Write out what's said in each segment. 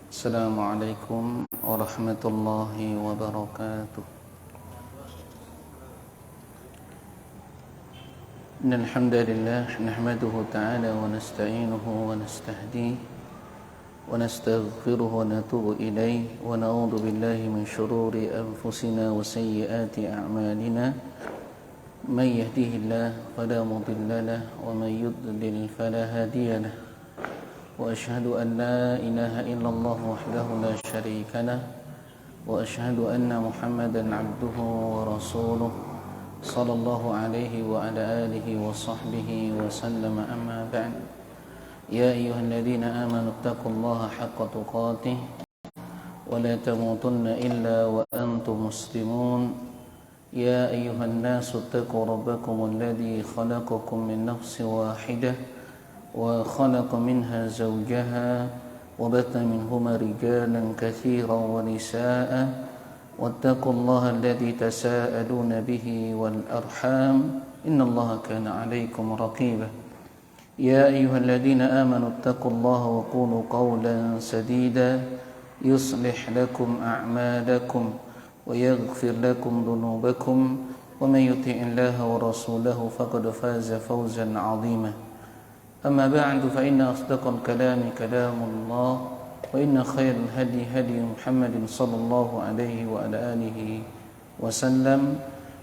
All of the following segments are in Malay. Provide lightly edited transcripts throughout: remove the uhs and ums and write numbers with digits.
السلام عليكم ورحمة الله وبركاته. إن الحمد لله نحمده تعالى ونستعينه ونستهديه ونستغفره ونتوب إليه ونعوذ بالله من شرور أنفسنا وسيئات أعمالنا. من يهده الله فلا مضل له ومن يضلل فلا هادي له. وأشهد أن لا إله إلا الله وحده لا شريك له وأشهد أن محمدا عبده ورسوله صلى الله عليه وعلى آله وصحبه وسلم. أما بعد، يا أيها الذين آمنوا اتقوا الله حق تقاته ولا تموتن إلا وأنتم مسلمون. يا أيها الناس اتقوا ربكم الذي خلقكم من نفس واحدة وخلق منها زوجها وبث منهما رجالا كثيرا ونساء واتقوا الله الذي تساءلون به والأرحام إن الله كان عليكم رقيبا. يا أيها الذين آمنوا اتقوا الله وقولوا قولا سديدا يصلح لكم أعمالكم ويغفر لكم ذنوبكم ومن يطع الله ورسوله فقد فاز فوزا عظيما. أما بعد، فإن أصدق الكلام كلام الله وإن خير الهدي هدي محمد صلى الله عليه وعلى آله وسلم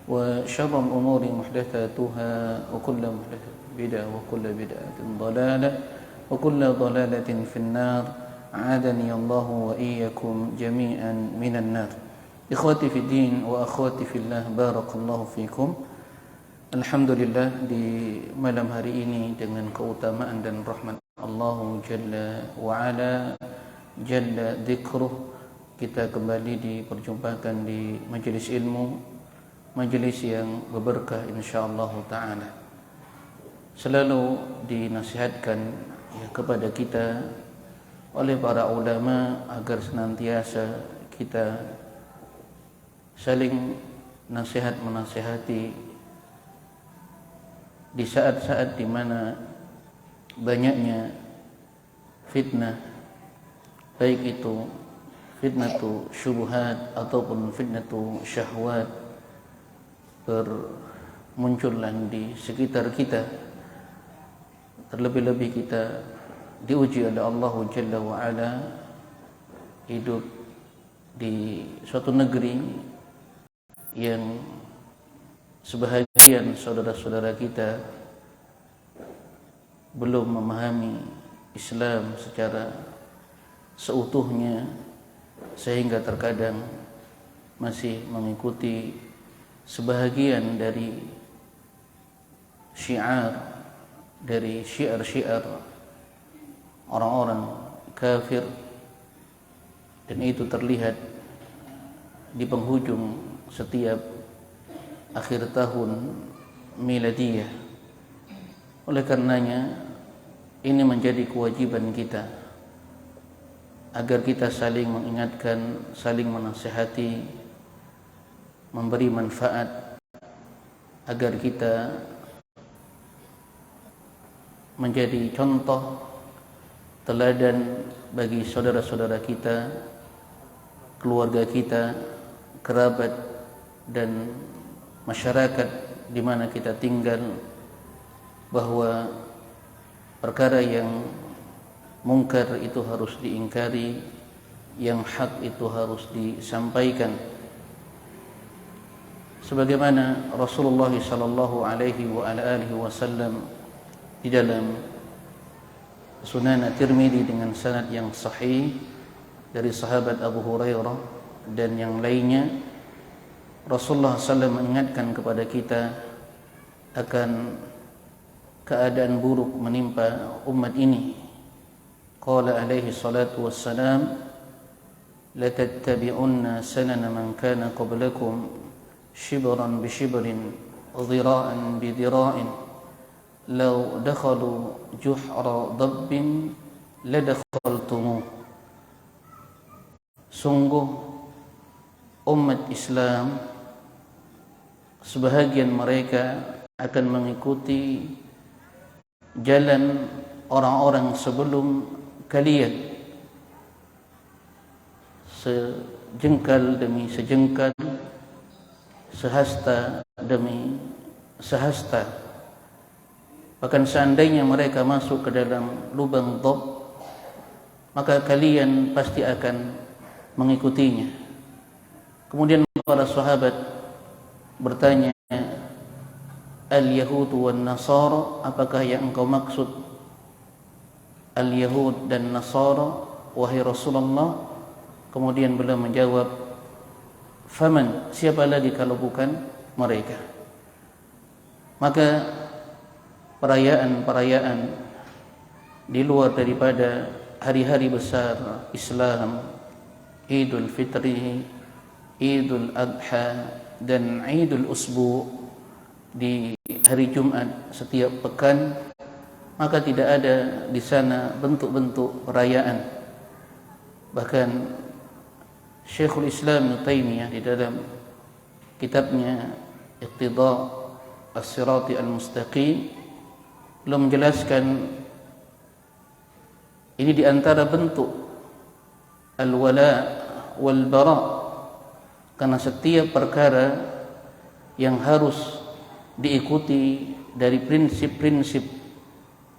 وشر الأمور محدثاتها وكل محدثة بدعة وكل بدعة ضلالة وكل ضلالة في النار. أعاذني الله وإياكم جميعا من النار. Ikhwati fi din wa akhwati fillah, barakallahu fikum. Alhamdulillah, di malam hari ini dengan keutamaan dan rahmat Allah Jalla wa'ala Jalla dzikruh, kita kembali diperjumpakan di majlis ilmu, majlis yang berberkah insyaAllah ta'ala. Selalu dinasihatkan kepada kita oleh para ulama agar senantiasa kita saling nasihat menasihati di saat-saat di mana banyaknya fitnah, baik itu fitnatu syubhat ataupun fitnatu syahwat bermunculan di sekitar kita. Terlebih-lebih kita diuji oleh Allah Jalla wa'ala, hidup di suatu negeri yang sebahagian saudara-saudara kita belum memahami Islam secara seutuhnya, sehingga terkadang masih mengikuti sebahagian dari syiar orang-orang kafir, dan itu terlihat di penghujung setiap akhir tahun miladiyah. Oleh karenanya ini menjadi kewajiban kita agar kita saling mengingatkan, saling menasihati, memberi manfaat agar kita menjadi contoh teladan bagi saudara-saudara kita, keluarga kita, kerabat dan masyarakat di mana kita tinggal, bahwa perkara yang mungkar itu harus diingkari, yang hak itu harus disampaikan. Sebagaimana Rasulullah sallallahu alaihi wa ala alihi wasallam di dalam Sunan At-Tirmidzi dengan sanad yang sahih dari sahabat Abu Hurairah dan yang lainnya, Rasulullah SAW mengingatkan kepada kita akan keadaan buruk menimpa umat ini. Qala alaihi salatu wassalam, latattabi'unna sanana man kana qablakum shibran bi shibrin dhira'an bi dhira'in law dakhalu juhra dabbin ladakhaltumuh. Sungguh umat Islam sebahagian mereka akan mengikuti jalan orang-orang sebelum kalian, sejengkal demi sejengkal, sehasta demi sehasta. Bahkan seandainya mereka masuk ke dalam lubang dhab, maka kalian pasti akan mengikutinya. Kemudian para sahabat bertanya, Al-Yahud wan Nasara, apakah yang engkau maksud Al-Yahud dan Nasara wahai Rasulullah? Kemudian beliau menjawab, Faman, siapa lagi kalau bukan mereka? Maka perayaan-perayaan di luar daripada hari-hari besar Islam, Idul Fitri, Idul Adha, dan Idul Usbu di hari Jumat setiap pekan, maka tidak ada di sana bentuk-bentuk perayaan. Bahkan Syekhul Islam Ibnu Taimiyah di dalam kitabnya Iqtida' As-Sirati Al-Mustaqim belum menjelaskan ini di antara bentuk al-wala wal bara, karena setiap perkara yang harus diikuti dari prinsip-prinsip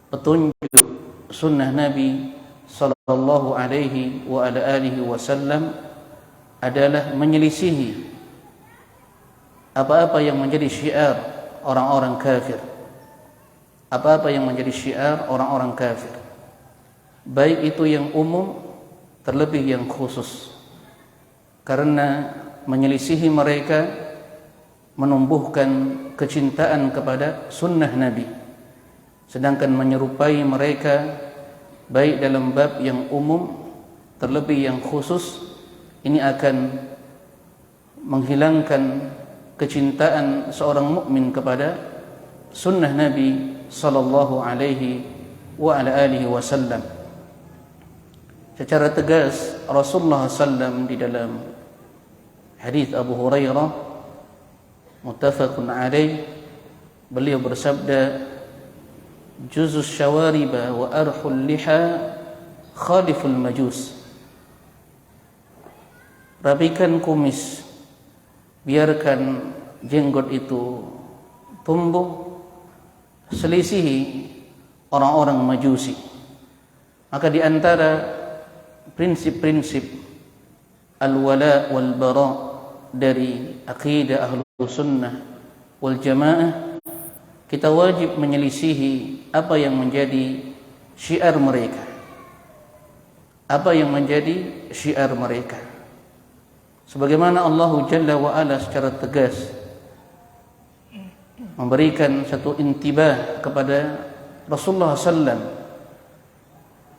petunjuk sunnah Nabi sallallahu alaihi wa ala alihi wasallam adalah menyelisihi apa-apa yang menjadi syiar orang-orang kafir, apa-apa yang menjadi syiar orang-orang kafir, baik itu yang umum terlebih yang khusus, karena menyelisihi mereka menumbuhkan kecintaan kepada sunnah Nabi, sedangkan menyerupai mereka baik dalam bab yang umum terlebih yang khusus, ini akan menghilangkan kecintaan seorang mukmin kepada sunnah Nabi sallallahu alaihi wa ala alihi wasallam. Secara tegas Rasulullah sallam di dalam hadis Abu Hurairah muttafaqun alaih, beliau bersabda, Juzus syawariba wa arhul liha khaliful majus. Rapikan kumis, biarkan jenggot itu tumbuh, selisihi orang-orang majusi. Maka di antara prinsip-prinsip al-wala wal bara dari akidah Ahlus Sunnah wal Jamaah, kita wajib menyelisihi apa yang menjadi syiar mereka, apa yang menjadi syiar mereka. Sebagaimana Allah Jalla wa Ala secara tegas memberikan satu intibah kepada Rasulullah sallam,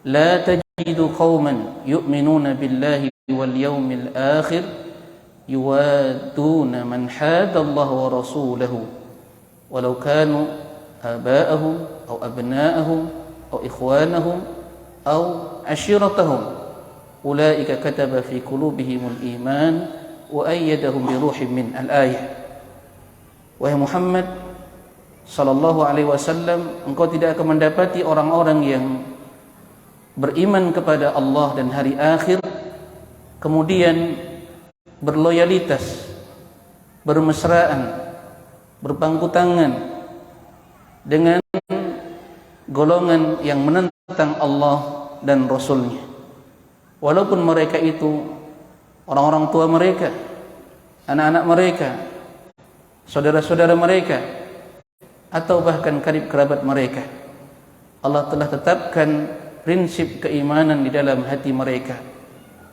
la tajidu qauman yu'minuna billahi wal yawmil akhir yuwaduna man hada Allah wa rasulahu walau kanu aba'ahum aw abna'ahum aw ikhwanahum aw ashiratahum ulaika kataba fi qulubihimul iman wa ayyadahum bi ruhin min al-ayah. Wahai Muhammad sallallahu alaihi wasallam, engkau tidak akan mendapati orang-orang yang beriman kepada Allah dan hari akhir kemudian berloyalitas, bermesraan, berpangku tangan dengan golongan yang menentang Allah dan Rasulnya, walaupun mereka itu orang-orang tua mereka, anak-anak mereka, saudara-saudara mereka, atau bahkan karib kerabat mereka. Allah telah tetapkan prinsip keimanan di dalam hati mereka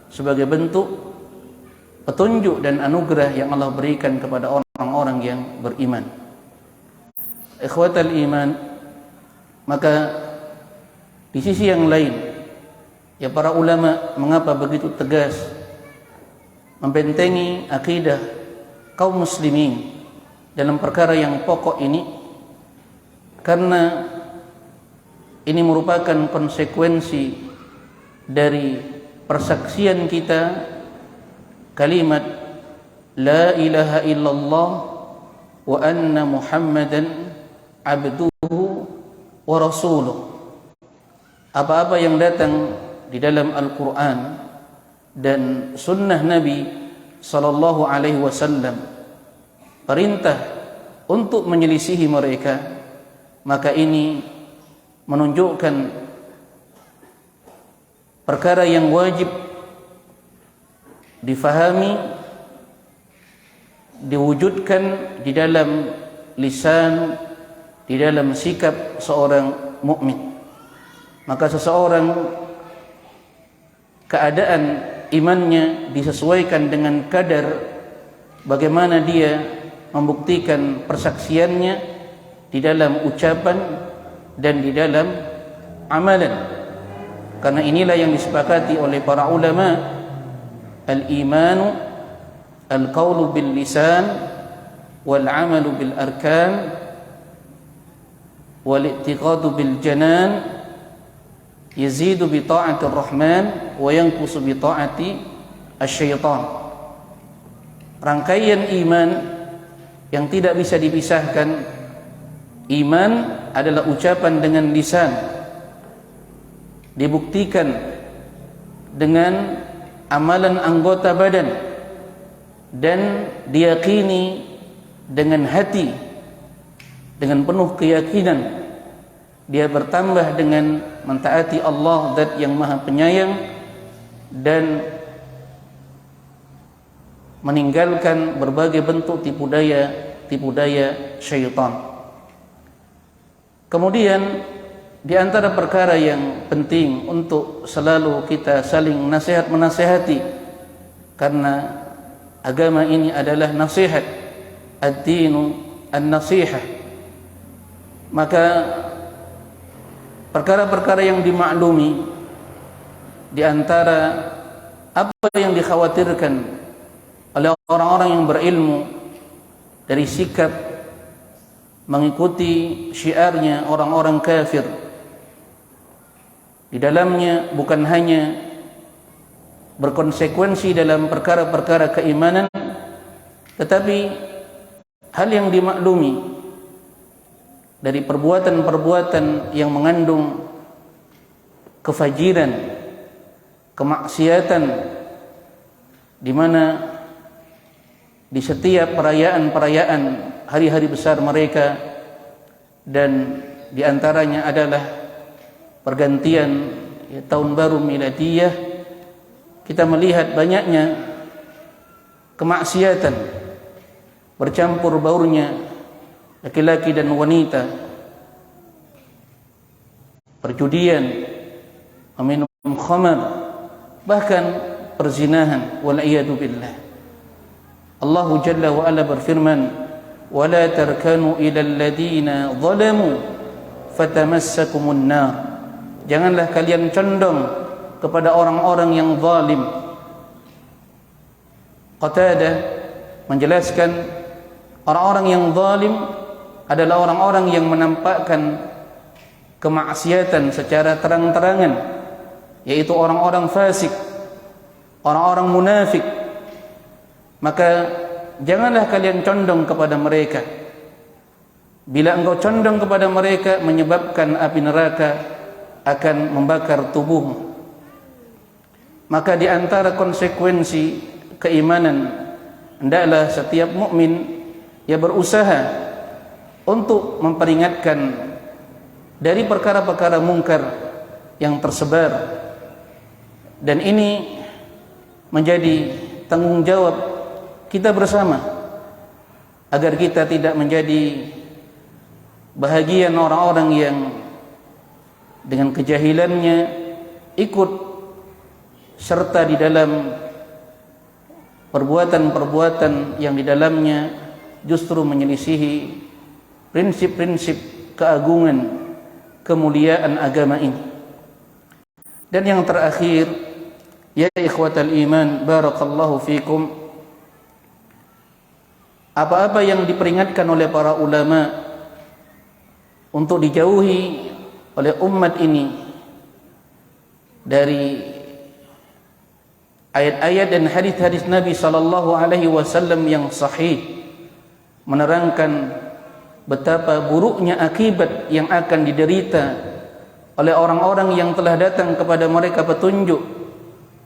sebagai bentuk petunjuk dan anugerah yang Allah berikan kepada orang-orang yang beriman. Ikhwatal iman, maka di sisi yang lain, ya para ulama mengapa begitu tegas membentengi akidah kaum muslimin dalam perkara yang pokok ini? Karena ini merupakan konsekuensi dari persaksian kita kalimat la ilaha illallah wa anna muhammadan abduhu wa rasuluh. Apa-apa yang datang di dalam Al-Quran dan sunnah Nabi sallallahu alaihi wasallam, perintah untuk menyelisihi mereka, maka ini menunjukkan perkara yang wajib difahami, diwujudkan di dalam lisan, di dalam sikap seorang mukmin. Maka seseorang keadaan imannya disesuaikan dengan kadar bagaimana dia membuktikan persaksiannya di dalam ucapan dan di dalam amalan. Karena inilah yang disepakati oleh para ulama, al-imanu al-qawlu bil lisan wal amalu bil arkan wal i'tiqadu bil janan yazidu bi ta'ati ar-rahman wa yanqusu bi ta'ati asy-syaitan. Rangkaian iman yang tidak bisa dipisahkan. Iman adalah ucapan dengan lisan, dibuktikan dengan amalan anggota badan, dan diyakini dengan hati, dengan penuh keyakinan. Dia bertambah dengan mentaati Allah Zat yang Maha Penyayang dan meninggalkan berbagai bentuk tipu daya syaitan. Kemudian di antara perkara yang penting untuk selalu kita saling nasihat menasihati, karena agama ini adalah nasihat, ad-dinu an-nasihah. Maka perkara-perkara yang dimaklumi di antara apa yang dikhawatirkan oleh orang-orang yang berilmu dari sikap mengikuti syiarnya orang-orang kafir, di dalamnya bukan hanya berkonsekuensi dalam perkara-perkara keimanan, tetapi hal yang dimaklumi dari perbuatan-perbuatan yang mengandung kefajiran, kemaksiatan, di mana di setiap perayaan-perayaan hari-hari besar mereka, dan di antaranya adalah pergantian tahun baru miladiyah, kita melihat banyaknya kemaksiatan bercampur baurnya laki-laki dan wanita, perjudian, meminum khamar, bahkan perzinahan, wal'iyadu billah. Allah Jalla wa Ala berfirman, وَلَا تَرْكَنُوا إِلَى الَّذِينَ ظَلَمُوا فَتَمَسَّكُمُ النَّارِ. Janganlah kalian condong kepada orang-orang yang zalim. Qatadah menjelaskan orang-orang yang zalim adalah orang-orang yang menampakkan kemaksiatan secara terang-terangan, yaitu orang-orang fasik, orang-orang munafik. Maka janganlah kalian condong kepada mereka. Bila engkau condong kepada mereka, menyebabkan api neraka akan membakar tubuhmu. Maka di antara konsekuensi keimanan, hendaklah setiap mukmin ia berusaha untuk memperingatkan dari perkara-perkara mungkar yang tersebar, dan ini menjadi tanggung jawab kita bersama agar kita tidak menjadi bahagian orang-orang yang dengan kejahilannya ikut serta di dalam perbuatan-perbuatan yang di dalamnya justru menyelisihi prinsip-prinsip keagungan, kemuliaan agama ini. Dan yang terakhir, ya ikhwatal iman, barakallahu fikum, apa-apa yang diperingatkan oleh para ulama untuk dijauhi oleh umat ini dari ayat-ayat dan hadis-hadis Nabi sallallahu alaihi wasallam yang sahih, menerangkan betapa buruknya akibat yang akan diderita oleh orang-orang yang telah datang kepada mereka petunjuk,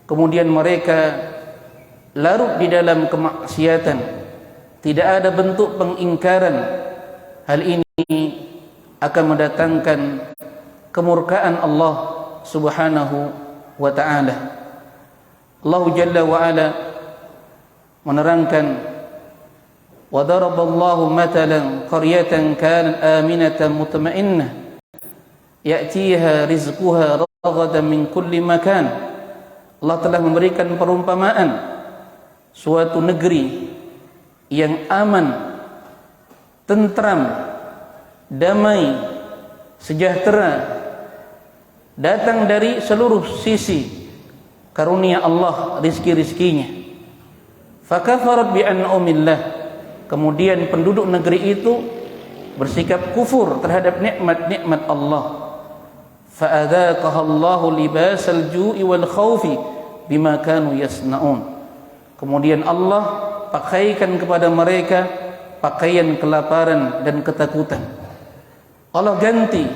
kemudian mereka larut di dalam kemaksiatan, tidak ada bentuk pengingkaran, hal ini akan mendatangkan kemurkaan Allah Subhanahu wa ta'ala. Allah Jalla wa Ala menerangkan, wa daraballahu matalan qaryatan kanat aminatan mutmainnah ya'tiha rizquha ragadan min kulli makan. Allah telah memberikan perumpamaan suatu negeri yang aman, tentram, damai, sejahtera, datang dari seluruh sisi karunia Allah rizki-rizkinya. Fakafarat bi an'umillah, kemudian penduduk negeri itu bersikap kufur terhadap nikmat-nikmat Allah. Fa'adzaqaha Allahu libasal ju'i wal khaufi bima kanu yasna'un. Kemudian Allah pakaikan kepada mereka pakaian kelaparan dan ketakutan. Allah ganti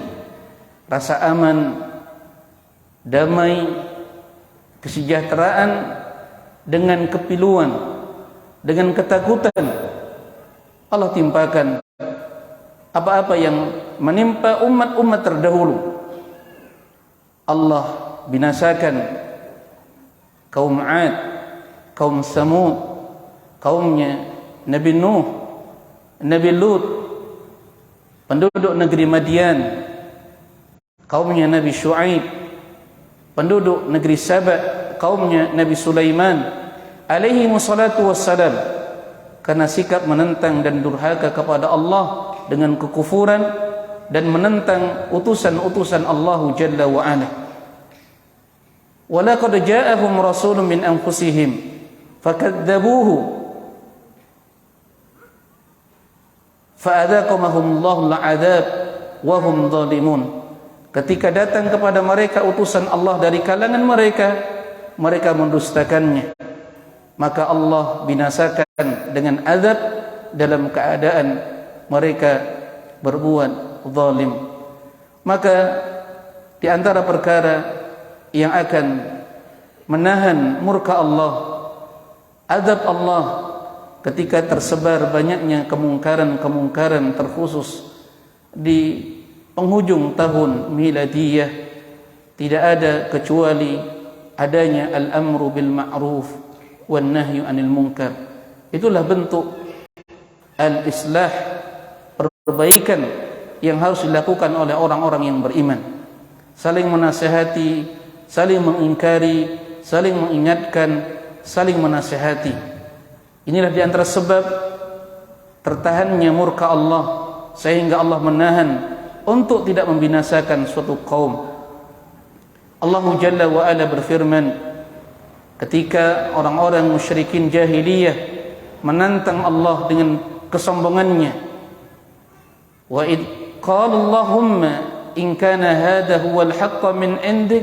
rasa aman, damai, kesejahteraan dengan kepiluan, dengan ketakutan. Allah timpakan apa-apa yang menimpa umat-umat terdahulu. Allah binasakan kaum 'Ad, kaum Samud, kaumnya Nabi Nuh, Nabi Lut, penduduk negeri Madian, kaumnya Nabi Syuaib, penduduk negeri Saba, kaumnya Nabi Sulaiman alaihi wassalatu wassalam, karena sikap menentang dan durhaka kepada Allah dengan kekufuran dan menentang utusan-utusan Allah Jalla wa Ala. Walaqad ja'ahum rasulun min anfusihim fakadzabuhu fa'adzaqahumullahu al'adzab wa hum zalimun. Ketika datang kepada mereka utusan Allah dari kalangan mereka, mereka mendustakannya, maka Allah binasakan dengan azab dalam keadaan mereka berbuat zalim. Maka di antara perkara yang akan menahan murka Allah, azab Allah, ketika tersebar banyaknya kemungkaran-kemungkaran, terkhusus di penghujung tahun miladiyah, tidak ada kecuali adanya al-amru bil ma'ruf wan nahyu 'anil munkar. Itulah bentuk al-islah, perbaikan yang harus dilakukan oleh orang-orang yang beriman. Saling menasihati, saling mengingkari, saling mengingatkan, saling menasihati. Inilah di antara sebab tertahannya murka Allah, sehingga Allah menahan untuk tidak membinasakan suatu kaum. Allah Jalla wa Ala berfirman ketika orang-orang musyrikin jahiliyah menantang Allah dengan kesombongannya, wa id qala Allahumma in kana hadha huwal haqqa min indik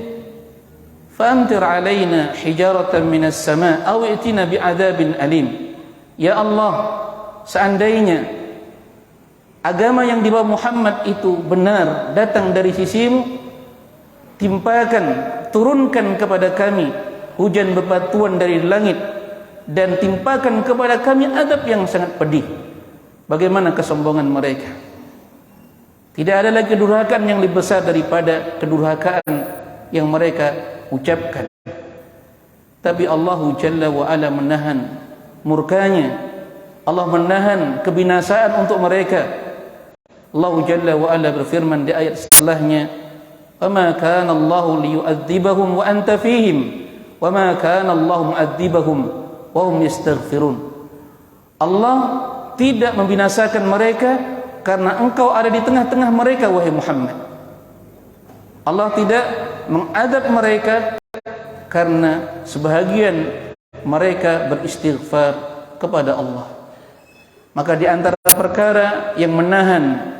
famtir alaina hijaratan minas sama' aw itina bi'adzabin alim. Ya Allah, seandainya agama yang dibawa Muhammad itu benar, datang dari sisimu, timpakan, turunkan kepada kami hujan bebatuan dari langit, dan timpakan kepada kami azab yang sangat pedih. Bagaimana kesombongan mereka? Tidak ada lagi kedurhakaan yang lebih besar daripada kedurhakaan yang mereka ucapkan. Tapi Allah Jalla wa Ala menahan murkanya. Allah menahan kebinasaan untuk mereka. Allah Jalla wa Ala berfirman di ayat setelahnya, "Wama kana Allahu liyu'adzibahum wa anta fihim, wama kana Allahu mu'adzibahum wa hum yastaghfirun." Allah tidak membinasakan mereka karena engkau ada di tengah-tengah mereka, wahai Muhammad. Allah tidak mengadab mereka karena sebahagian mereka beristighfar kepada Allah. Maka di antara perkara yang menahan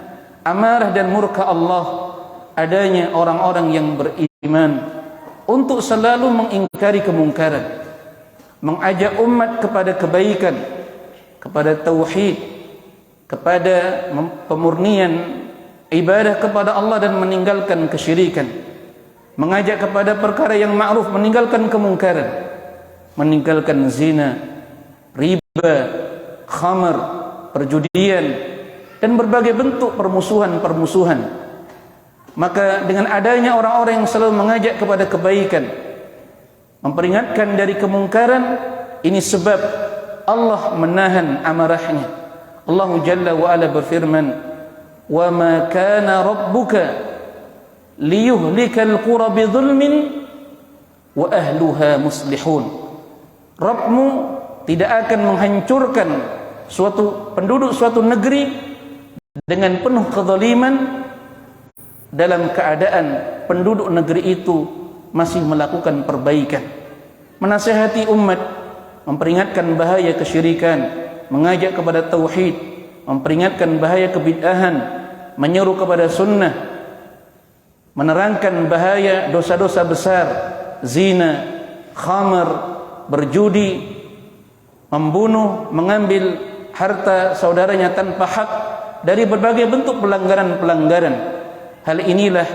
amarah dan murka Allah, adanya orang-orang yang beriman untuk selalu mengingkari kemungkaran, mengajak umat kepada kebaikan, kepada tauhid, kepada pemurnian ibadah kepada Allah dan meninggalkan kesyirikan. mengajak kepada perkara yang ma'ruf, meninggalkan kemungkaran, meninggalkan zina, riba, khamar, perjudian, dan berbagai bentuk permusuhan-permusuhan. Maka dengan adanya orang-orang yang selalu mengajak kepada kebaikan, memperingatkan dari kemungkaran, ini sebab Allah menahan amarahnya. Allah Jalla wa Ala berfirman, "Wa ma kana rabbuka liyuhlikal qura bidzulmin wa ahluha muslihun." Rabbmu tidak akan menghancurkan penduduk suatu negeri dengan penuh kezaliman dalam keadaan penduduk negeri itu masih melakukan perbaikan. Menasihati umat, memperingatkan bahaya kesyirikan, mengajak kepada tauhid, memperingatkan bahaya kebid'ahan, menyeru kepada sunnah, menerangkan bahaya dosa-dosa besar, zina, khamar, berjudi, membunuh, mengambil harta saudaranya tanpa hak, dari berbagai bentuk pelanggaran-pelanggaran. Hal inilah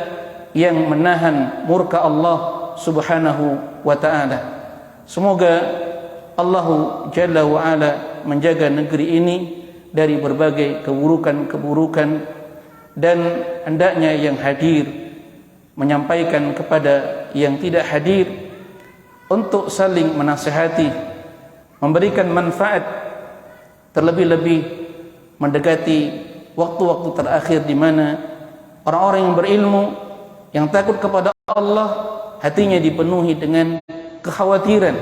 yang menahan murka Allah Subhanahu wa ta'ala. Semoga Allah Jalla wa Ala menjaga negeri ini dari berbagai keburukan-keburukan, dan hendaknya yang hadir menyampaikan kepada yang tidak hadir untuk saling menasihati, memberikan manfaat, terlebih-lebih mendekati waktu-waktu terakhir di mana orang-orang yang berilmu, yang takut kepada Allah, hatinya dipenuhi dengan kekhawatiran,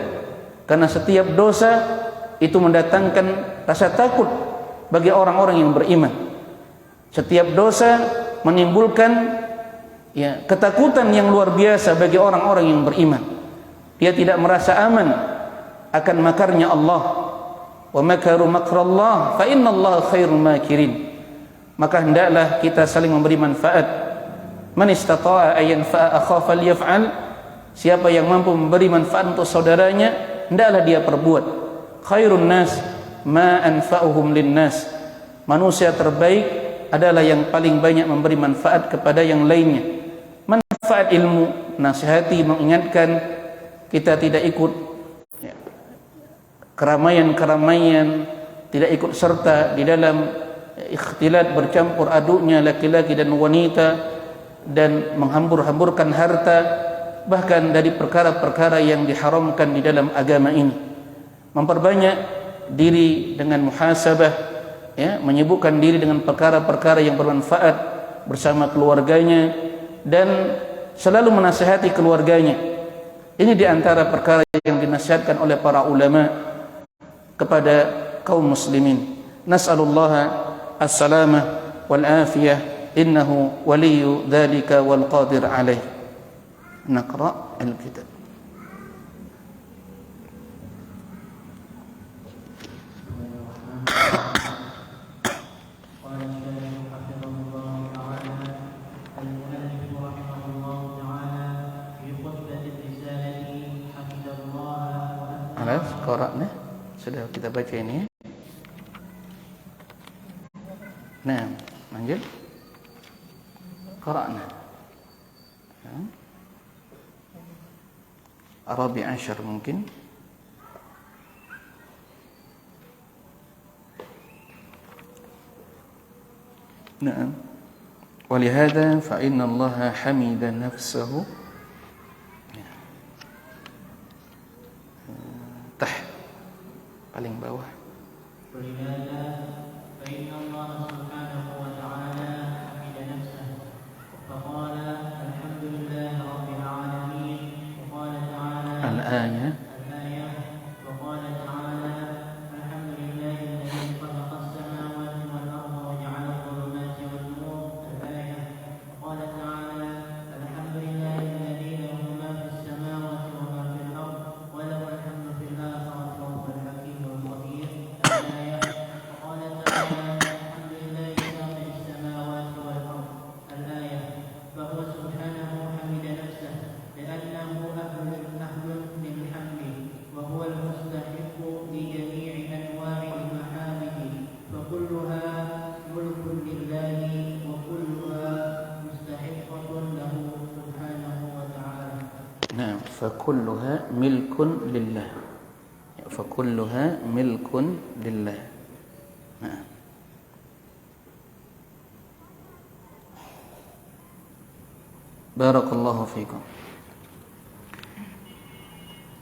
karena setiap dosa itu mendatangkan rasa takut bagi orang-orang yang beriman. Setiap dosa menimbulkan ketakutan yang luar biasa bagi orang-orang yang beriman. Dia tidak merasa aman akan makarnya Allah. Wa makaru makrallah fa innallaha khairul makirin. Maka hendaklah kita saling memberi manfaat. Man istata'a ay yanfa'a akhahu falyaf'al. Siapa yang mampu memberi manfaat untuk saudaranya, hendaklah dia perbuat. Khairun nas ma anfa'uhum linnas. Manusia terbaik adalah yang paling banyak memberi manfaat kepada yang lainnya. Manfaat ilmu, nasihati, mengingatkan, kita tidak ikut keramaian-keramaian, tidak ikut serta di dalam ikhtilat bercampur aduknya laki-laki dan wanita, dan menghambur-hamburkan harta, bahkan dari perkara-perkara yang diharamkan di dalam agama ini. Memperbanyak diri dengan muhasabah, menyibukkan diri dengan perkara-perkara yang bermanfaat bersama keluarganya, dan selalu menasihati keluarganya. Ini di antara perkara yang dinasihatkan oleh para ulama kepada kaum muslimin. Nas'alullaha as-salamah wal afiyah, innahu waliyyu dzalika wal qadir alaih. Naqra al-kitab. Qara'na, sudah kita baca ini. Nah, lanjut. Qara'na. Arabi Ashar mungkin. Nah, walihada fa inna Allah hamida nafsahu paling bawah. Al-ayah. fakulluha milkun lillah. Ya, fakulluha milkun lillah. Nah. Barakallahu fikum.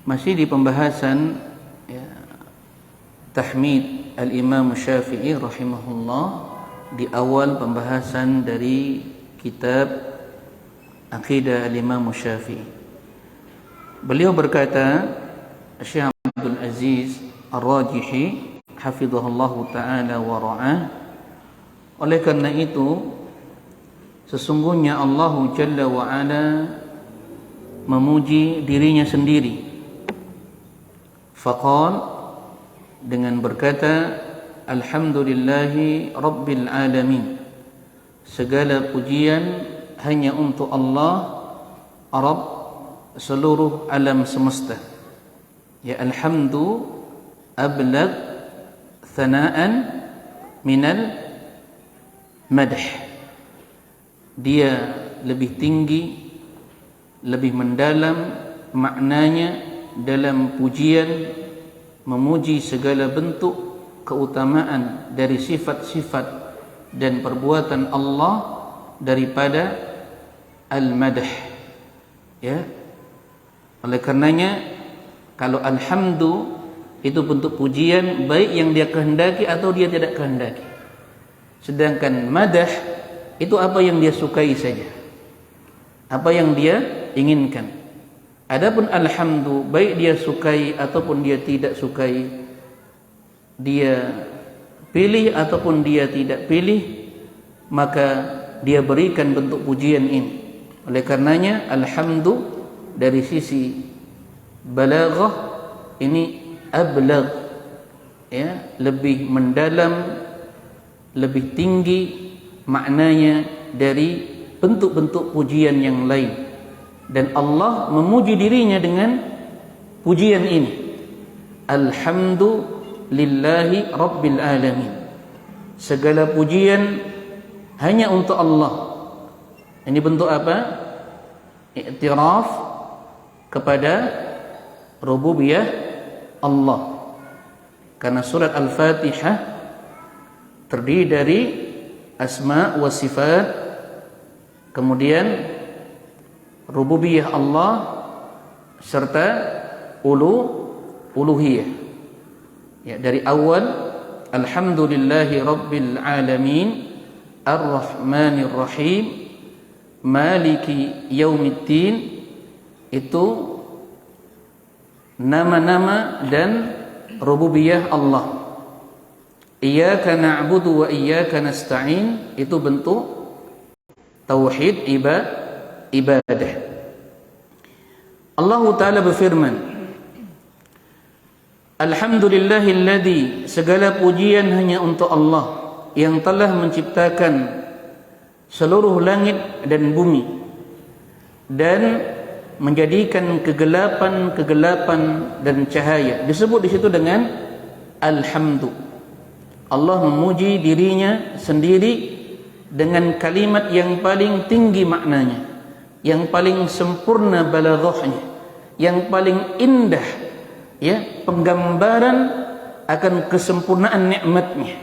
Masih di pembahasan ya, tahmid al-Imam Syafi'i rahimahullah, di awal pembahasan dari kitab Aqidah al-Imam Syafi'i. Beliau berkata, Syekh Abdul Aziz Ar-Rajihi hafizahullahu ta'ala wa ra'ah, oleh karena itu sesungguhnya Allah Jalla wa Ala memuji dirinya sendiri. Faqal, dengan berkata, alhamdulillahi rabbil alamin, segala pujian hanya untuk Allah, Rabb seluruh alam semesta. Ya, alhamdu ablag thana'an minal madh. Dia lebih tinggi, lebih mendalam maknanya dalam pujian, memuji segala bentuk keutamaan dari sifat-sifat dan perbuatan Allah daripada al-madh. Ya. Oleh karenanya kalau alhamdu itu bentuk pujian baik yang dia kehendaki atau dia tidak kehendaki. Sedangkan madah itu apa yang dia sukai saja, apa yang dia inginkan. Adapun alhamdu, baik dia sukai ataupun dia tidak sukai, dia pilih ataupun dia tidak pilih, maka dia berikan bentuk pujian ini. Oleh karenanya alhamdu dari sisi balaghah ini ablagh, ya, lebih mendalam, lebih tinggi maknanya dari bentuk-bentuk pujian yang lain. Dan Allah memuji dirinya dengan pujian ini, alhamdulillahi rabbil alamin, segala pujian hanya untuk Allah. Ini bentuk apa? Iktiraf kepada rububiyah Allah. Karena surat Al-Fatihah terdiri dari asma wa sifat, kemudian rububiyah Allah serta uluhiyah. Ya, dari awal alhamdulillahi rabbil alamin ar-rahmanir rahim maliki yaumiddin, itu nama-nama dan rububiyah Allah. Iyyaka na'budu wa iyyaka nasta'in, itu bentuk tauhid ibadah. Allah Ta'ala berfirman, alhamdulillahilladzi, segala pujian hanya untuk Allah yang telah menciptakan seluruh langit dan bumi dan menjadikan kegelapan-kegelapan dan cahaya. Disebut di situ dengan alhamdu. Allah memuji dirinya sendiri dengan kalimat yang paling tinggi maknanya, yang paling sempurna balaghahnya, yang paling indah, ya, penggambaran akan kesempurnaan nikmatnya.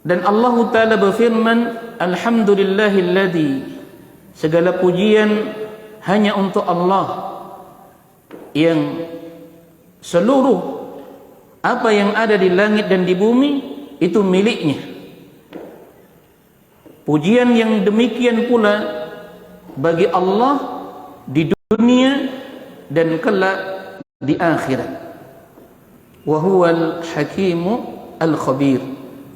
Dan Allah Ta'ala berfirman, alhamdulillahilladzi, segala pujian hanya untuk Allah yang seluruh apa yang ada di langit dan di bumi itu miliknya. Pujian yang demikian pula bagi Allah di dunia dan kelak di akhirat. Wa huwal hakimu al-khabir,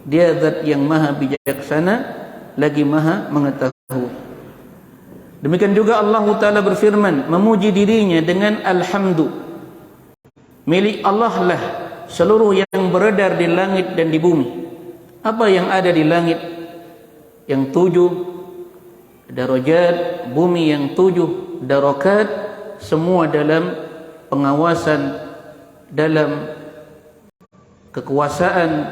dia zat yang maha bijaksana lagi maha mengetahui. Demikian juga Allah Ta'ala berfirman, memuji dirinya dengan alhamdu. Milik Allah lah seluruh yang beredar di langit dan di bumi. Apa yang ada di langit yang 7 darajat, bumi yang 7 darakat, semua dalam pengawasan, dalam kekuasaan,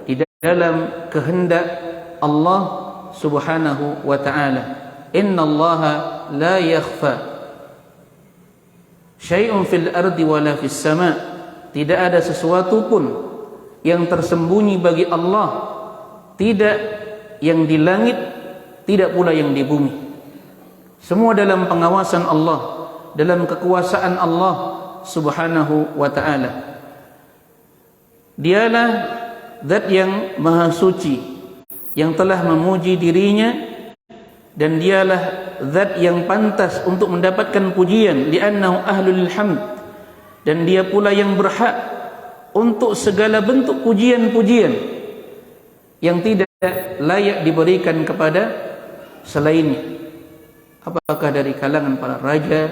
di dalam kehendak Allah Subhanahu wa ta'ala. Innallaha la yakhfa syai'un fil ardi wala fis sama', tidak ada sesuatu pun yang tersembunyi bagi Allah, tidak yang di langit, tidak pula yang di bumi. Semua dalam pengawasan Allah, dalam kekuasaan Allah subhanahu wa ta'ala. Dialah zat yang maha suci, yang telah memuji dirinya, dan dialah zat yang pantas untuk mendapatkan pujian, li'annahu ahlul hamd, dan dia pula yang berhak untuk segala bentuk pujian-pujian yang tidak layak diberikan kepada selainnya. Apakah dari kalangan para raja,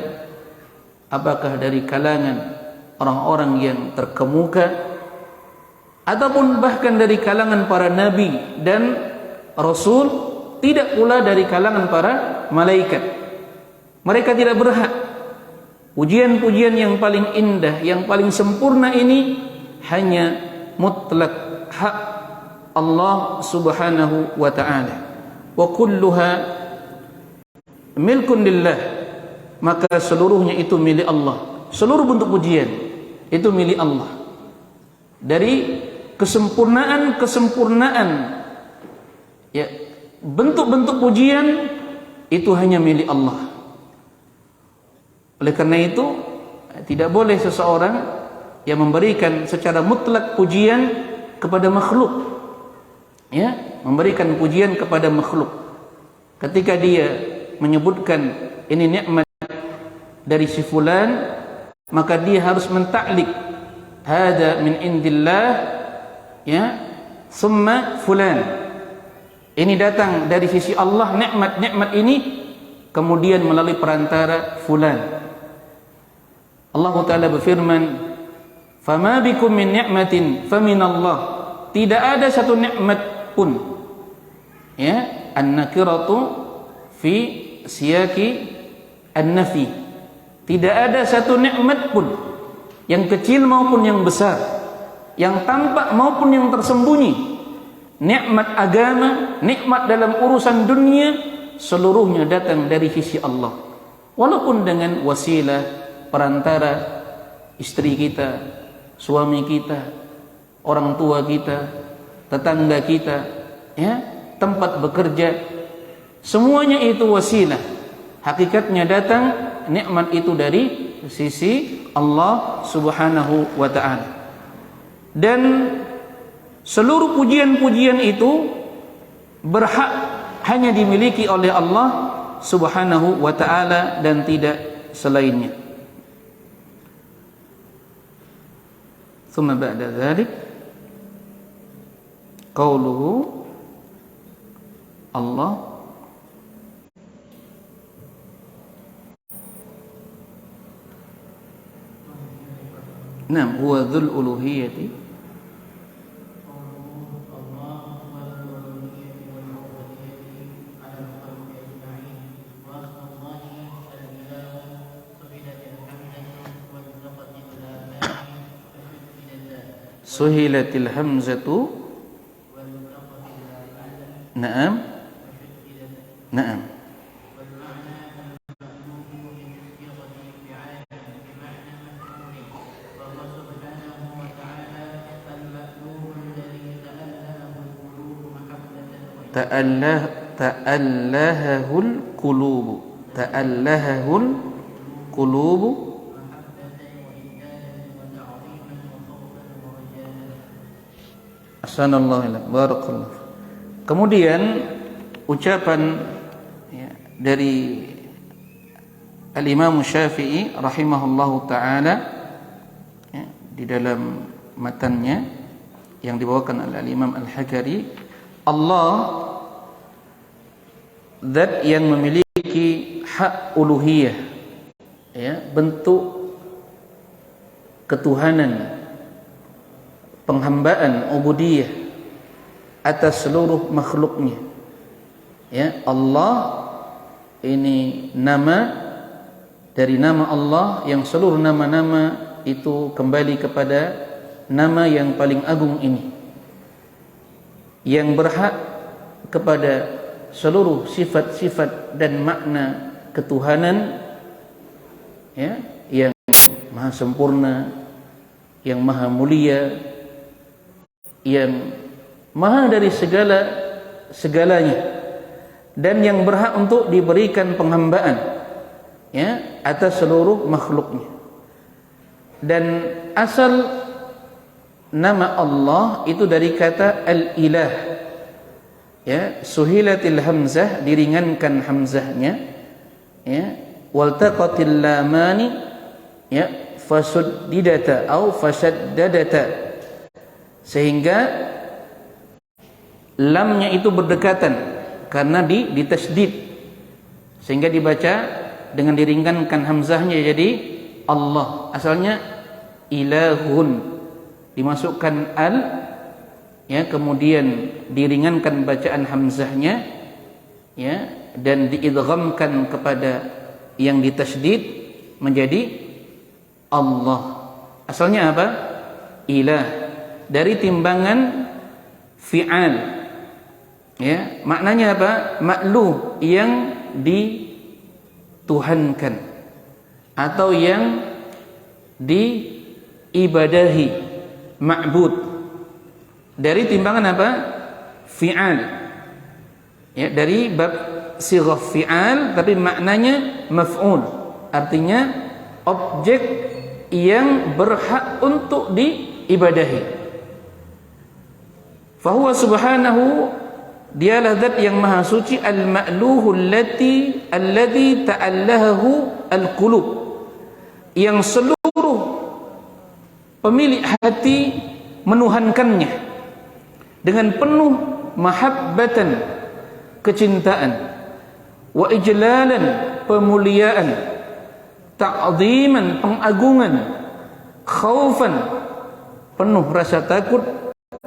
apakah dari kalangan orang-orang yang terkemuka, ataupun bahkan dari kalangan para nabi dan rasul, tidak pula dari kalangan para malaikat. Mereka tidak berhak. Pujian-pujian yang paling indah, yang paling sempurna ini hanya mutlak hak Allah subhanahu wa ta'ala. Wa kulluha milkun lillah, maka seluruhnya itu milik Allah. Seluruh bentuk pujian itu milik Allah. Dari kesempurnaan ya, bentuk-bentuk pujian itu hanya milik Allah. Oleh karena itu tidak boleh seseorang yang memberikan secara mutlak pujian kepada makhluk, ya, memberikan pujian kepada makhluk. Ketika dia menyebutkan ini nikmat dari si fulan, maka dia harus mentaklik hada min indillah, ya, summa fulan, ini datang dari sisi Allah, nikmat ini kemudian melalui perantara fulan. Allah Ta'ala berfirman, fama bikum min ni'matin faminallah, tidak ada satu nikmat pun, ya, an-nakiratu fi siyaki an-nafi, tidak ada satu nikmat pun, yang kecil maupun yang besar, yang tampak maupun yang tersembunyi, nikmat agama, nikmat dalam urusan dunia, seluruhnya datang dari sisi Allah. Walaupun dengan wasilah, perantara istri kita, suami kita, orang tua kita, tetangga kita, ya, tempat bekerja, semuanya itu wasilah. Hakikatnya datang nikmat itu dari sisi Allah subhanahu wa ta'ala. Dan seluruh pujian-pujian itu berhak hanya dimiliki oleh Allah subhanahu wa ta'ala dan tidak selainnya. Thumma ba'da dhalik qauluhu Allah nam huwa dzul uluhiyyati suhilatil hamzatu na'am na'am ta'allahul qulubu ahsanallahu ilaik, barakallahu. Kemudian ucapan, ya, dari Al-Imam Syafi'i rahimahullahu ta'ala, ya, di dalam matannya yang dibawakan oleh Al-Imam Al-Hajari, Allah zat yang memiliki hak uluhiyah, ya, bentuk ketuhanan, penghambaan, ubudiyah atas seluruh makhluknya. Ya, Allah ini nama dari nama Allah yang seluruh nama-nama itu kembali kepada nama yang paling agung ini, yang berhak kepada seluruh sifat-sifat dan makna ketuhanan, ya, yang maha sempurna, yang maha mulia, yang maha dari segalanya, dan yang berhak untuk diberikan penghambaan, ya, atas seluruh makhluknya. Dan asal nama Allah itu dari kata al-ilah, ya, suhilatil hamzah, diringankan hamzahnya, ya, waltaqatil lamani, ya, fasuddidata atau fashaddadata, sehingga lamnya itu berdekatan karena ditasydid, sehingga dibaca dengan diringankan hamzahnya jadi Allah. Asalnya ilahun, dimasukkan al, ya, kemudian diringankan bacaan hamzahnya, ya, dan diidghamkan kepada yang ditasydid menjadi Allah. Asalnya apa? Ilah, dari timbangan fi'al, ya, maknanya apa? Ma'luh, yang dituhankan atau yang diibadahi, ma'bud. Dari timbangan apa? Fi'al, ya, dari bab sighah fi'al, tapi maknanya maf'ul, artinya objek yang berhak untuk diibadahi. Fahuwa subhanahu, dialah zat yang maha suci, al-ma'luhu alladhi ta'allahahu al-qulub, yang seluruh pemilik hati menuhankannya dengan penuh mahabbatan, kecintaan, wa ijlalan, pemuliaan, ta'ziman, pengagungan, khaufan, penuh rasa takut,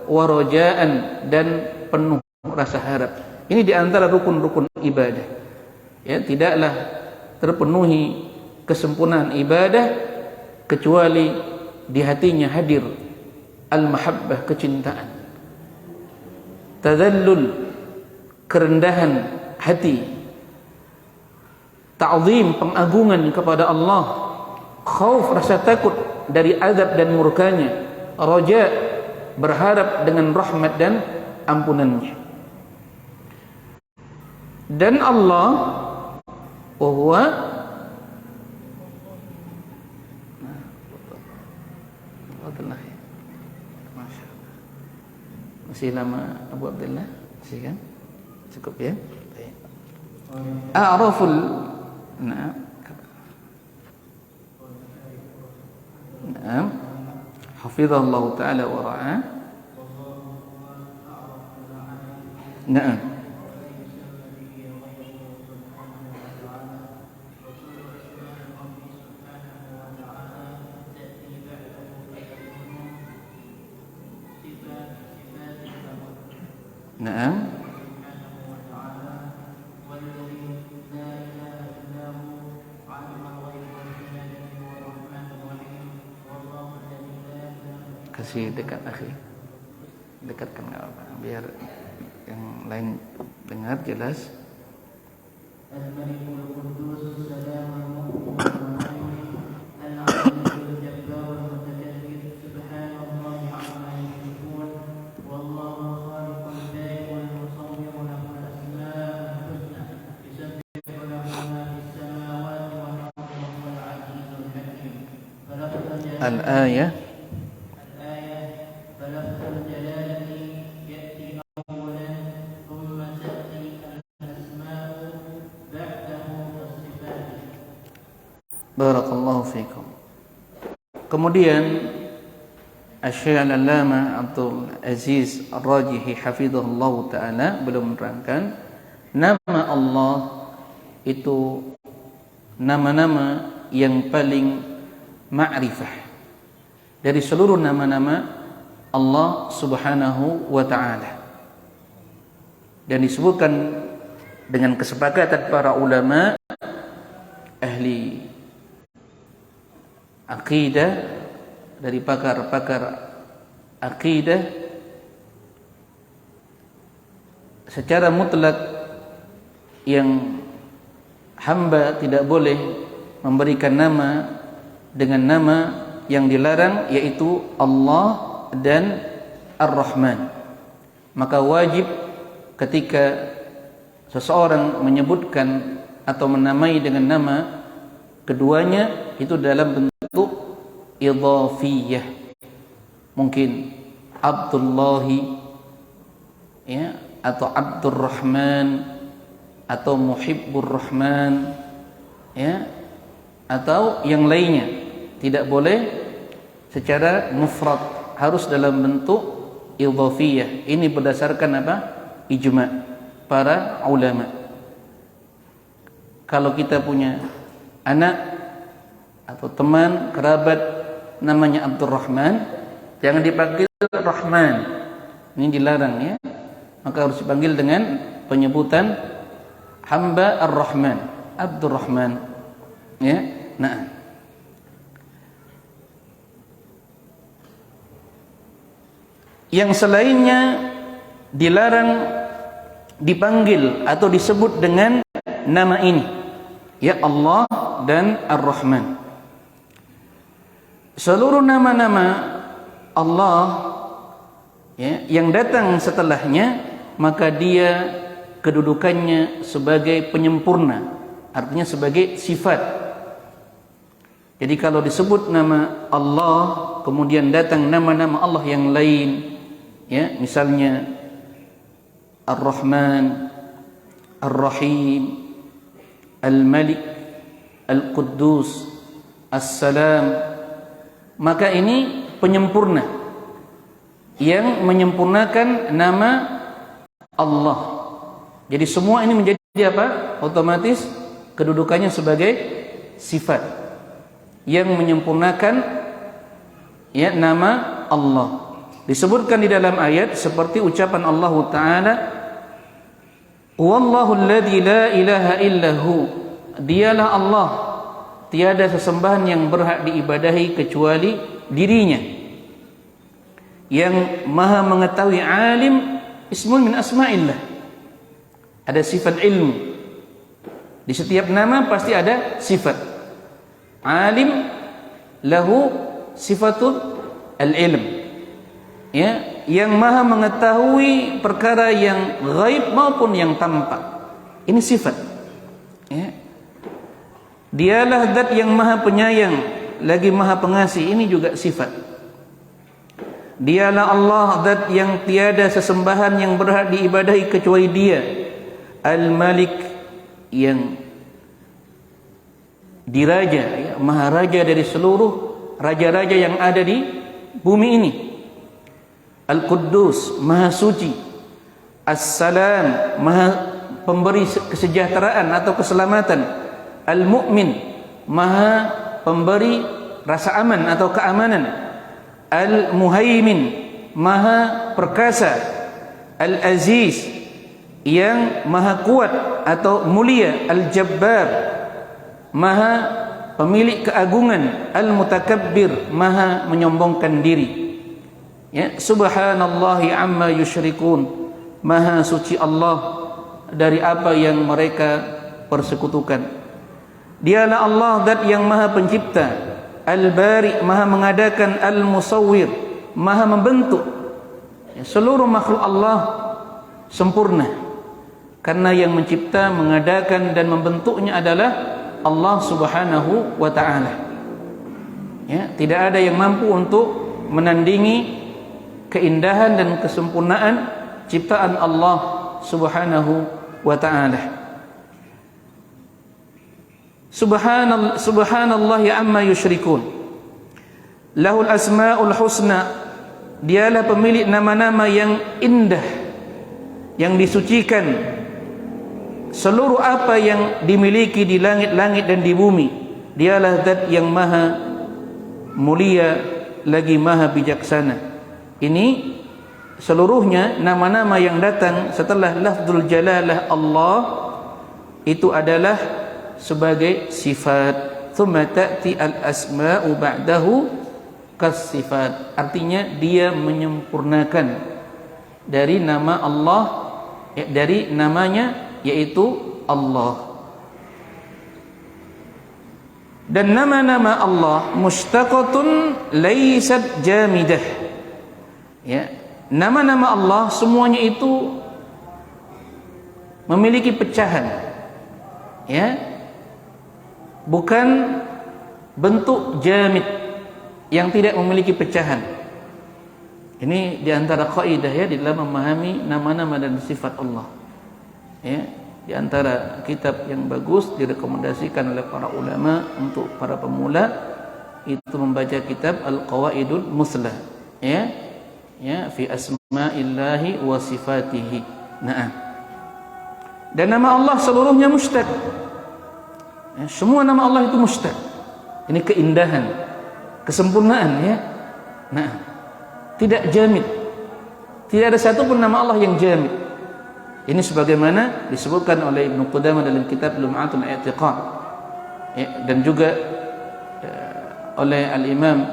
wa rajaan, dan penuh rasa harap. Ini diantara rukun-rukun ibadah, ya, tidaklah terpenuhi kesempurnaan ibadah kecuali di hatinya hadir al-mahabbah, kecintaan, tadallul, kerendahan hati, ta'zim, pengagungan kepada Allah, khauf, rasa takut dari azab dan murkanya, raja, berharap dengan rahmat dan ampunannya. Dan Allah huwa masih lama Abu Abdullah, masih kan? Cukup ya? A'raful, na'am, na'am, hafizallahu ta'ala wa ra'ah, na'am, na'am, kasih dekat akhi, dekatkan, nggak apa, biar yang lain dengar jelas. Al-ayah barakallahu fikum. Kemudian Asy-Syaikh Al-Allamah Abdul Aziz Ar-Rajihi hafizahullah ta'ala belum menerangkan nama Allah itu nama-nama yang paling ma'rifah dari seluruh nama-nama Allah subhanahu wa ta'ala, dan disebutkan dengan kesepakatan para ulama ahli akidah, dari pakar-pakar akidah, secara mutlak yang hamba tidak boleh memberikan nama dengan nama yang dilarang, yaitu Allah dan Ar-Rahman. Maka wajib ketika seseorang menyebutkan atau menamai dengan nama keduanya itu dalam bentuk idhafiyah. Mungkin Abdullahi, ya, atau Abdurrahman, atau Muhibbur Rahman, ya, atau yang lainnya. Tidak boleh secara mufrad, harus dalam bentuk idhafiyah. Ini berdasarkan apa? Ijma' para ulama. Kalau kita punya anak atau teman, kerabat namanya Abdurrahman, jangan dipanggil Rahman. Ini dilarang, ya. Maka harus dipanggil dengan penyebutan hamba Ar-Rahman, Abdurrahman, ya. Nah, yang selainnya dilarang dipanggil atau disebut dengan nama ini, ya Allah dan Ar-Rahman. Seluruh nama-nama Allah, ya, yang datang setelahnya, maka dia kedudukannya sebagai penyempurna, artinya sebagai sifat. Jadi kalau disebut nama Allah kemudian datang nama-nama Allah yang lain, ya, misalnya Ar-Rahman, Ar-Rahim, Al-Malik, Al-Quddus, As-Salam, maka ini penyempurna yang menyempurnakan nama Allah. Jadi semua ini menjadi apa? Otomatis kedudukannya sebagai sifat yang menyempurnakan, ya, nama Allah. Disebutkan di dalam ayat seperti ucapan Allah Ta'ala, Wallahu alladhi la ilaha illahu, dialah Allah, tiada sesembahan yang berhak diibadahi kecuali dirinya, yang maha mengetahui, alim, ismun min asma'illah. Ada sifat ilmu. Di setiap nama pasti ada sifat. Alim, lahu sifatul al-ilm, ya, yang maha mengetahui perkara yang ghaib maupun yang tampak. Ini sifat, ya. Dialah zat yang maha penyayang lagi maha pengasih, ini juga sifat. Dialah Allah, zat yang tiada sesembahan yang berhak diibadahi kecuali Dia. Al-Malik, yang diraja, ya, maha raja dari seluruh raja-raja yang ada di bumi ini. Al-Quddus, maha suci. As-Salam, maha pemberi kesejahteraan atau keselamatan. Al-Mu'min, maha pemberi rasa aman atau keamanan. Al-Muhaimin, maha perkasa. Al-Aziz, yang maha kuat atau mulia. Al-Jabbar, maha pemilik keagungan. Al-Mutakabbir, maha menyombongkan diri, ya. Subhanallahi amma yusyrikun, maha suci Allah dari apa yang mereka persekutukan. Dialah Allah zat yang maha pencipta. Al-Bari, maha mengadakan. Al-Musawwir, maha membentuk. Seluruh makhluk Allah sempurna, karena yang mencipta, mengadakan dan membentuknya adalah Allah Subhanahu wa ta'ala, ya. Tidak ada yang mampu untuk menandingi keindahan dan kesempurnaan ciptaan Allah Subhanahu wa ta'ala. Subhanallah ya amma yusyrikun. Lahul asmaul husna, dialah pemilik nama-nama yang indah, yang disucikan. Seluruh apa yang dimiliki di langit-langit dan di bumi, dialah zat yang maha mulia lagi maha bijaksana. Ini seluruhnya nama-nama yang datang setelah lafzul jalalah Allah itu adalah sebagai sifat. Thumma ta'ti al-asma'u ba'dahu kas-sifat, artinya dia menyempurnakan dari nama Allah, dari namanya yaitu Allah. Dan nama-nama Allah mushtaqatun laysat jamidah. Ya, nama-nama Allah semuanya itu memiliki pecahan. Ya. Bukan bentuk jamid yang tidak memiliki pecahan. Ini di antara kaidah ya di dalam memahami nama-nama dan sifat Allah. Ya, di antara kitab yang bagus direkomendasikan oleh para ulama untuk para pemula itu membaca kitab Al-Qawaidul Muslah, ya. Ya, fi asma'illahi wa sifatihi. Nah. Dan nama Allah seluruhnya mushtaq. Ya, semua nama Allah itu mushtaq. Ini keindahan, kesempurnaan ya. Nah, tidak jamid. Tidak ada satu pun nama Allah yang jamid. Ini sebagaimana disebutkan oleh Ibnu Qudamah dalam kitab Lum'atul I'tiqad, ya, dan juga oleh Al-Imam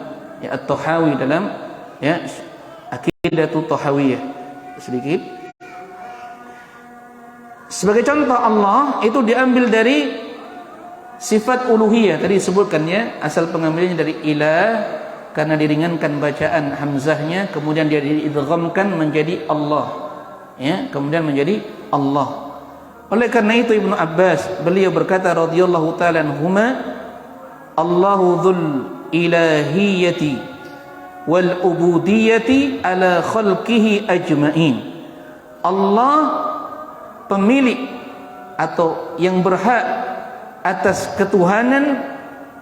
ya, At-Tahawi dalam ya Aqidatul Tahawiyah. Sedikit sebagai contoh, Allah itu diambil dari sifat uluhiyah. Tadi disebutkannya asal pengambilannya dari ilah karena diringankan bacaan hamzahnya, kemudian dia diidghamkan menjadi Allah. Ya, kemudian menjadi Allah. Oleh karena itu Ibnu Abbas beliau berkata radhiyallahu taala anhuma, Allahu dzul ilahiyyati wal ubudiyyati ala khalqihi ajmain. Allah pemilik atau yang berhak atas ketuhanan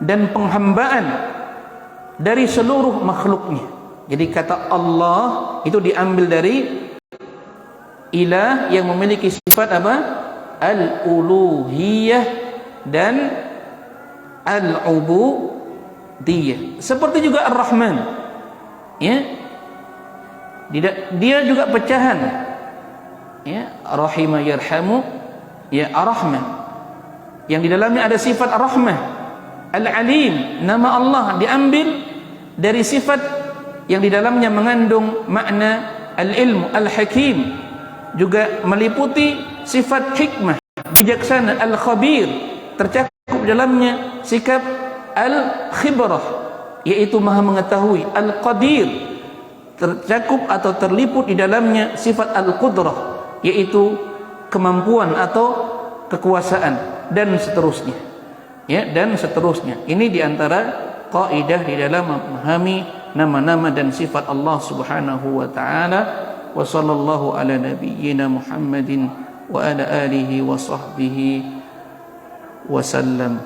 dan penghambaan dari seluruh makhluknya. Jadi kata Allah itu diambil dari ilah yang memiliki sifat apa? Al-uluhiyah dan al-ubudiyah. Seperti juga Ar-Rahman. Ya. Dia juga pecahan. Ya, Rahimah yarhamu, ya Ar-Rahman. Yang di dalamnya ada sifat Ar-Rahmah. Al-Alim, nama Allah diambil dari sifat yang di dalamnya mengandung makna al-ilmu, al-hakim. Juga meliputi sifat hikmah, bijaksana, al-khabir, tercakup dalamnya sikap al-khibrah, yaitu maha mengetahui, al-qadir, tercakup atau terliput di dalamnya sifat al-qudrah, yaitu kemampuan atau kekuasaan, dan seterusnya. Ya, dan seterusnya. Ini diantara kaidah di dalam memahami nama-nama dan sifat Allah Subhanahu wa taala. Wa sallallahu ala nabiyyina Muhammadin wa ala alihi wa sahbihi wa sallam.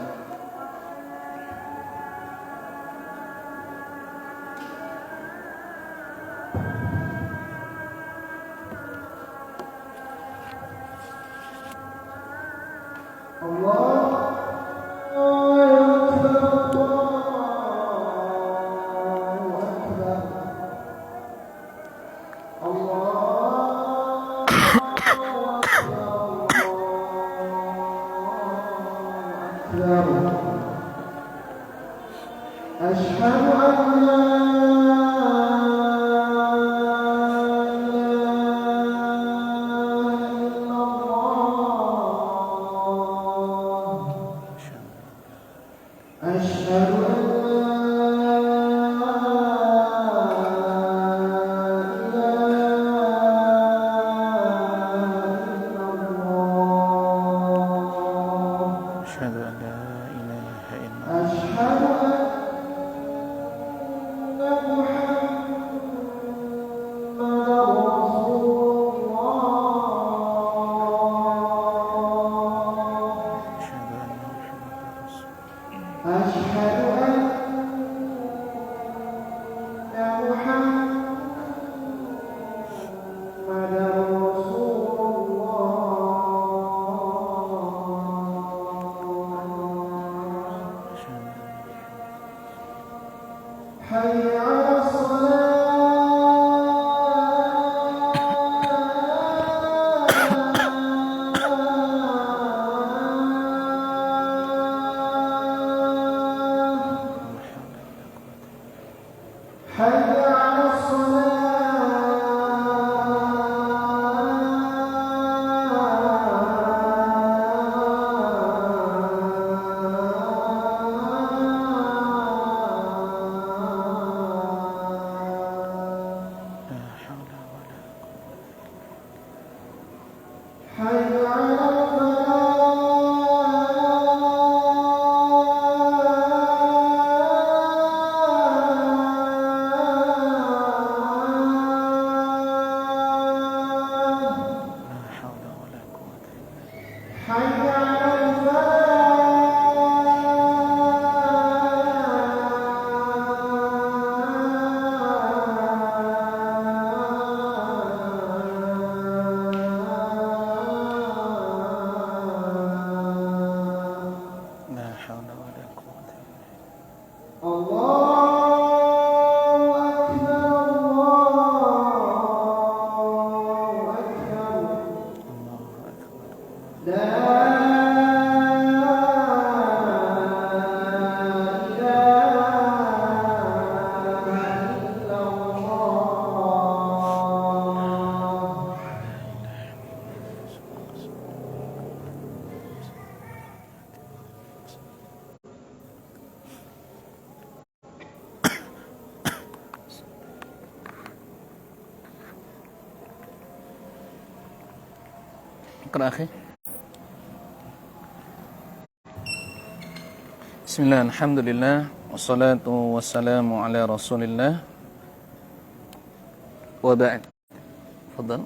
اقرأ أخي. بسم الله الحمد لله والصلاة والسلام على رسول الله وبعد. تفضل.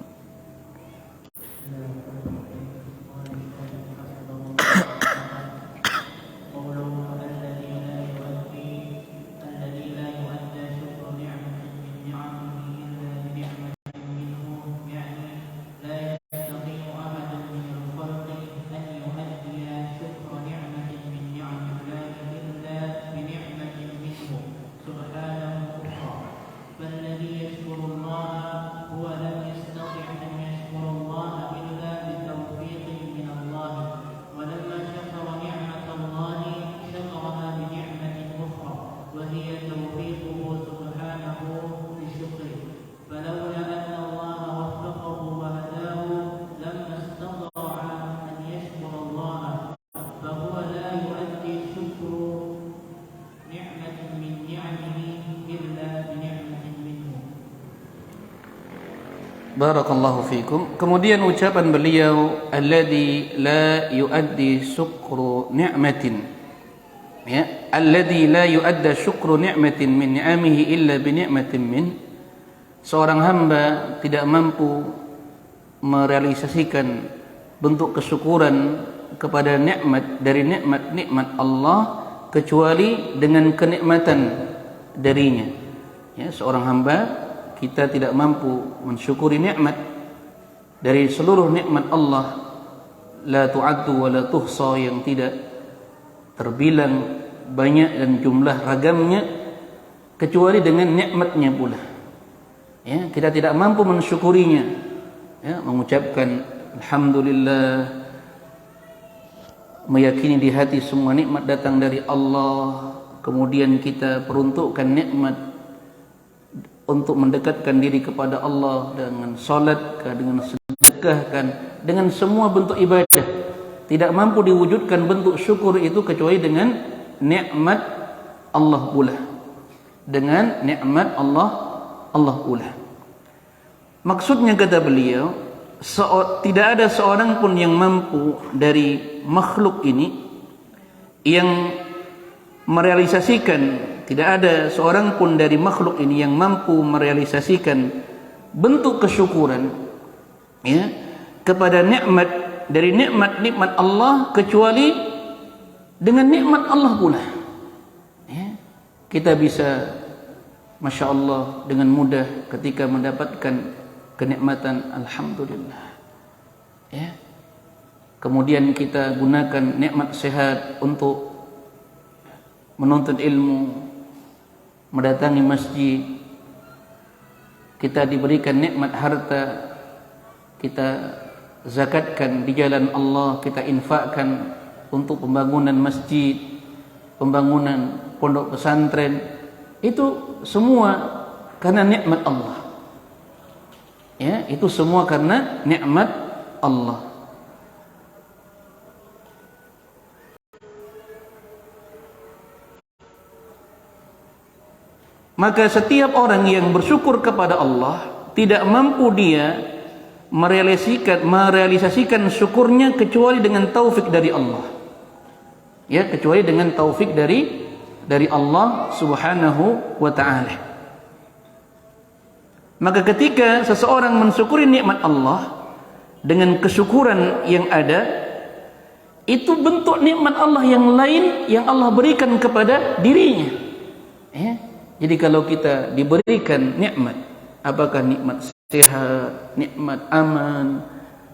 Barakallahu fikum. Kemudian ucapan beliau, alladzi la yuaddi syukru ni'matin, ya, alladzi la yuadda syukru ni'matin min ni'amihi illa bi ni'matin min. Seorang hamba tidak mampu merealisasikan bentuk kesyukuran kepada nikmat dari nikmat Allah kecuali dengan kenikmatan darinya. Ya, seorang hamba kita tidak mampu mensyukuri nikmat dari seluruh nikmat Allah, la tu'addu wa la tuhsa, yang tidak terbilang banyak dan jumlah ragamnya, kecuali dengan nikmatnya pula. Ya, kita tidak mampu mensyukurinya, ya, mengucapkan alhamdulillah, meyakini di hati semua nikmat datang dari Allah, kemudian kita peruntukkan nikmat untuk mendekatkan diri kepada Allah dengan salat, dengan sedekah, dengan semua bentuk ibadah. Tidak mampu diwujudkan bentuk syukur itu kecuali dengan nikmat Allah pula. Dengan nikmat Allah pula. Maksudnya, kata beliau, tidak ada seorang pun yang mampu dari makhluk ini yang merealisasikan, tidak ada seorang pun dari makhluk ini yang mampu merealisasikan bentuk kesyukuran, ya, kepada nikmat dari nikmat Allah kecuali dengan nikmat Allah pula. Ya, kita bisa, masya Allah, dengan mudah ketika mendapatkan kenikmatan alhamdulillah. Ya, kemudian kita gunakan nikmat sehat untuk menuntut ilmu, mendatangi masjid, kita diberikan nikmat harta, kita zakatkan di jalan Allah, kita infakkan untuk pembangunan masjid, pembangunan pondok pesantren, itu semua karena nikmat Allah. Ya, itu semua karena nikmat Allah. Maka setiap orang yang bersyukur kepada Allah tidak mampu dia merealisasikan syukurnya kecuali dengan taufik dari Allah. Ya, kecuali dengan taufik dari Allah Subhanahu wa taala. Maka ketika seseorang mensyukuri nikmat Allah dengan kesyukuran yang ada, itu bentuk nikmat Allah yang lain yang Allah berikan kepada dirinya. Ya. Jadi kalau kita diberikan nikmat, apakah nikmat sehat, nikmat aman,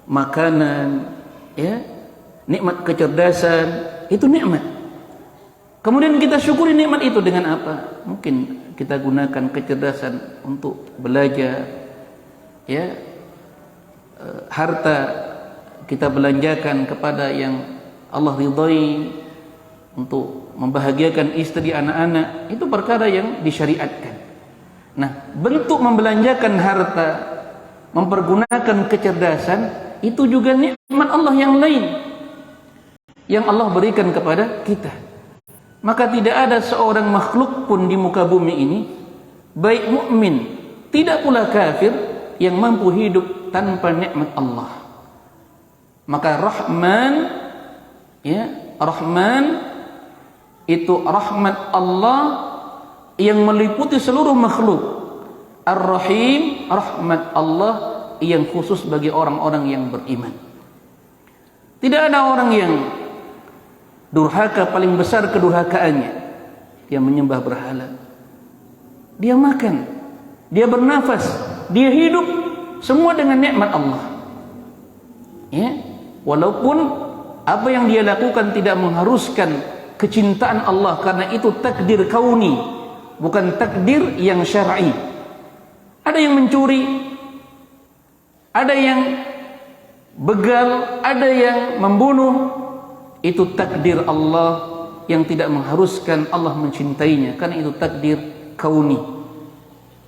makanan, ya, nikmat kecerdasan, itu nikmat. Kemudian kita syukuri nikmat itu dengan apa? Mungkin kita gunakan kecerdasan untuk belajar, ya, harta kita belanjakan kepada yang Allah ridhai, untuk membahagiakan istri, anak-anak, itu perkara yang disyariatkan. Nah, bentuk membelanjakan harta, mempergunakan kecerdasan, itu juga nikmat Allah yang lain yang Allah berikan kepada kita. Maka tidak ada seorang makhluk pun di muka bumi ini, baik mukmin, tidak pula kafir, yang mampu hidup tanpa nikmat Allah. Maka Rahman, ya, Rahman itu rahmat Allah yang meliputi seluruh makhluk. Ar-Rahim, rahmat Allah yang khusus bagi orang-orang yang beriman. Tidak ada orang yang durhaka paling besar kedurhakaannya, dia menyembah berhala, dia makan, dia bernafas, dia hidup, semua dengan nikmat Allah. Ya, walaupun apa yang dia lakukan tidak mengharuskan kecintaan Allah, karena itu takdir kauni, bukan takdir yang syar'i. Ada yang mencuri, ada yang begal, ada yang membunuh. Itu takdir Allah yang tidak mengharuskan Allah mencintainya, karena itu takdir kauni.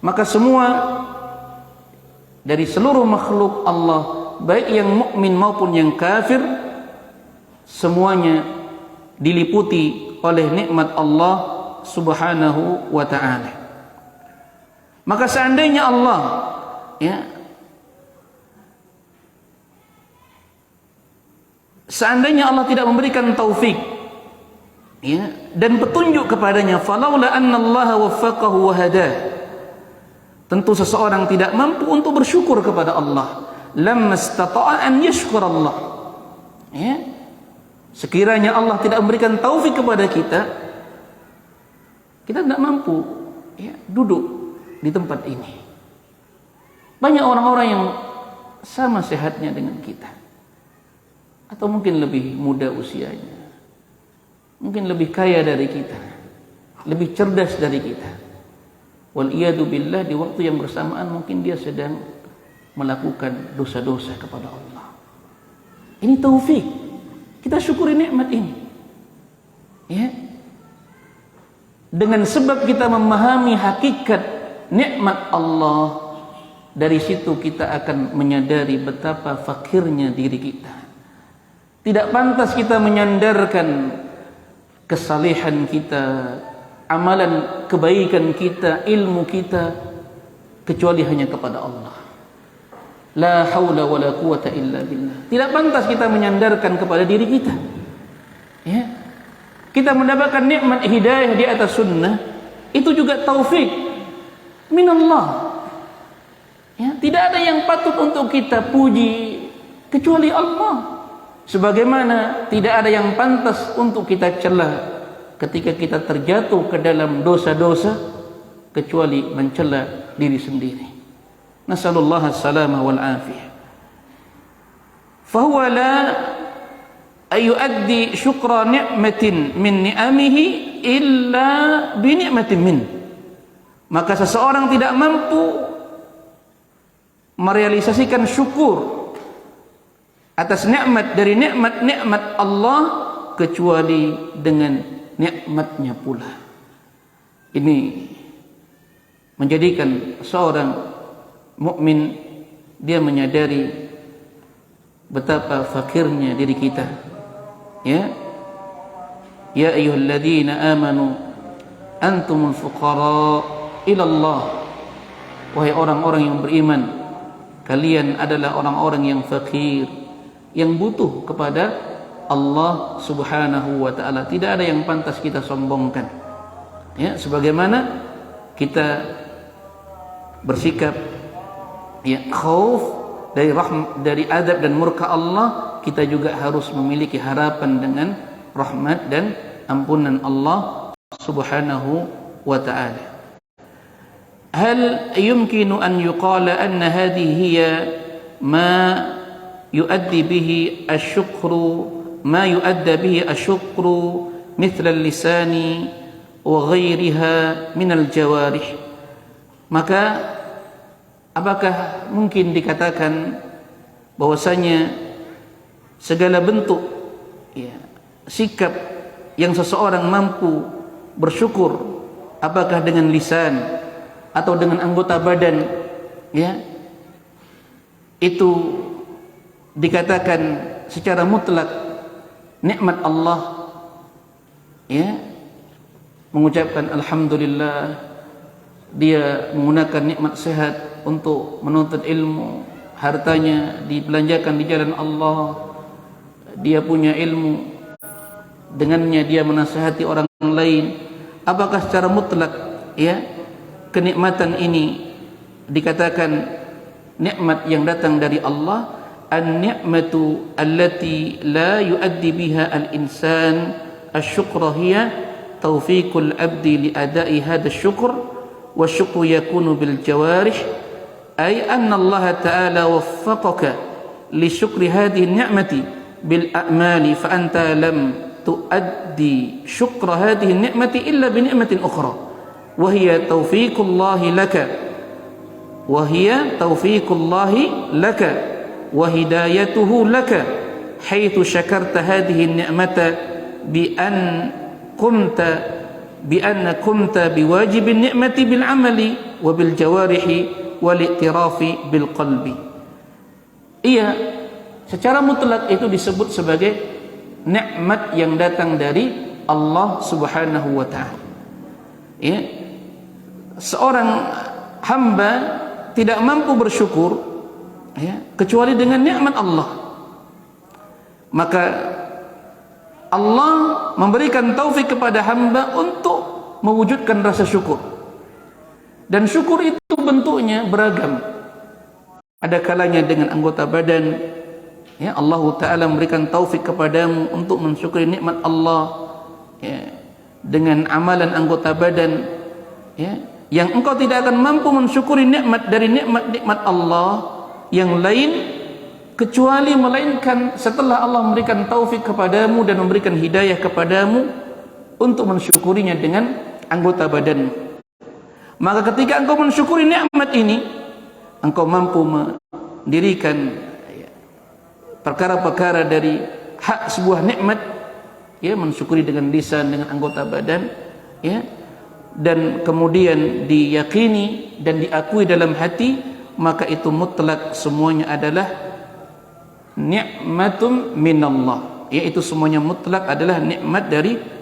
Maka semua dari seluruh makhluk Allah, baik yang mukmin maupun yang kafir, semuanya diliputi oleh nikmat Allah Subhanahu wa ta'ala. Maka seandainya Allah, ya, seandainya Allah tidak memberikan taufik, ya, dan petunjuk kepadanya, falaula annallaha waffaqahu wa hadah, tentu seseorang tidak mampu untuk bersyukur kepada Allah. Lam istata'a an yashkur Allah. Ya, sekiranya Allah tidak memberikan taufik kepada kita, kita tidak mampu, ya, duduk di tempat ini. Banyak orang-orang yang sama sehatnya dengan kita, atau mungkin lebih muda usianya, mungkin lebih kaya dari kita, lebih cerdas dari kita. Wal iyadu billah, di waktu yang bersamaan mungkin dia sedang melakukan dosa-dosa kepada Allah. Ini taufik, kita syukuri nikmat ini, ya. Dengan sebab kita memahami hakikat nikmat Allah, dari situ kita akan menyadari betapa fakirnya diri kita. Tidak pantas kita menyandarkan kesalehan kita, amalan kebaikan kita, ilmu kita, kecuali hanya kepada Allah. La haula wa la quwata illa billah. Tidak pantas kita menyandarkan kepada diri kita, ya. Kita mendapatkan nikmat hidayah di atas sunnah, itu juga taufik minallah. Ya, tidak ada yang patut untuk kita puji kecuali Allah. Sebagaimana tidak ada yang pantas untuk kita cela ketika kita terjatuh ke dalam dosa-dosa, kecuali mencela diri sendiri. Nasallallahu as-salama wal afiyah. Fahuwa la ayuaddi syukra ni'matin min ni'amihi illa bi ni'matin min. Maka seseorang tidak mampu merealisasikan syukur atas nikmat dari nikmat-nikmat Allah kecuali dengan nikmatnya pula. Ini menjadikan seorang mukmin dia menyadari betapa fakirnya diri kita. Ya, ya ayyuhalladzina amanu antumul fuqara ila Allah. Wahai orang-orang yang beriman, kalian adalah orang-orang yang fakir, yang butuh kepada Allah Subhanahu wa ta'ala. Tidak ada yang pantas kita sombongkan, ya, sebagaimana kita bersikap, ya, khauf dari adab dan murka Allah, kita juga harus memiliki harapan dengan rahmat dan ampunan Allah Subhanahu wa ta'ala. Hal yumkinu an yuqala anna hadhihi hiya ma yuaddi bihi asyukru ma yuadda bihi asyukru mithla al-lisani wa ghairiha min al-jawarih. Maka apakah mungkin dikatakan bahwasanya segala bentuk, ya, sikap yang seseorang mampu bersyukur, apakah dengan lisan atau dengan anggota badan, ya, itu dikatakan secara mutlak nikmat Allah, ya, mengucapkan alhamdulillah, dia menggunakan nikmat sehat untuk menuntut ilmu, hartanya dibelanjakan di jalan Allah, dia punya ilmu, dengannya dia menasihati orang lain, apakah secara mutlak ya kenikmatan ini dikatakan nikmat yang datang dari Allah? An-ni'matu allati la yuaddi biha al-insan asy-syukra hiya taufiqul abdi li ada'i hadha asy-syukr wa syukru yakunu bil jawarih, ay anna Allah ta'ala waffaqaka li syukri hadhihi an-ni'mati bil a'mali fa anta lam tuaddi syukra hadhihi an-ni'mati illa bi ni'matin ukhra wa hiya taufiqullahi laka wa hiya taufiqullahi laka wa hidayatuhu laka haitsu syakarta hadhihi an-ni'mata bi an kunta biwajibin ni'mati bil amali wa bil jawarihi wal i'tirafi bil qalbi. Iya, secara mutlak itu disebut sebagai nikmat yang datang dari Allah Subhanahu wa taala. Ya. Seorang hamba tidak mampu bersyukur ya, kecuali dengan nikmat Allah. Maka Allah memberikan taufik kepada hamba untuk mewujudkan rasa syukur. Dan syukur itu bentuknya beragam. Ada kalanya dengan anggota badan, ya, Allah Ta'ala memberikan taufik kepadamu untuk mensyukuri nikmat Allah ya, dengan amalan anggota badan ya, yang engkau tidak akan mampu mensyukuri nikmat dari nikmat-nikmat Allah yang lain kecuali melainkan setelah Allah memberikan taufik kepadamu dan memberikan hidayah kepadamu untuk mensyukurinya dengan anggota badanmu. Maka ketika engkau mensyukuri nikmat ini, engkau mampu mendirikan perkara-perkara dari hak sebuah nikmat ya, mensyukuri dengan lisan, dengan anggota badan ya, dan kemudian diyakini dan diakui dalam hati, maka itu mutlak semuanya adalah nikmatun minallah, yaitu semuanya mutlak adalah nikmat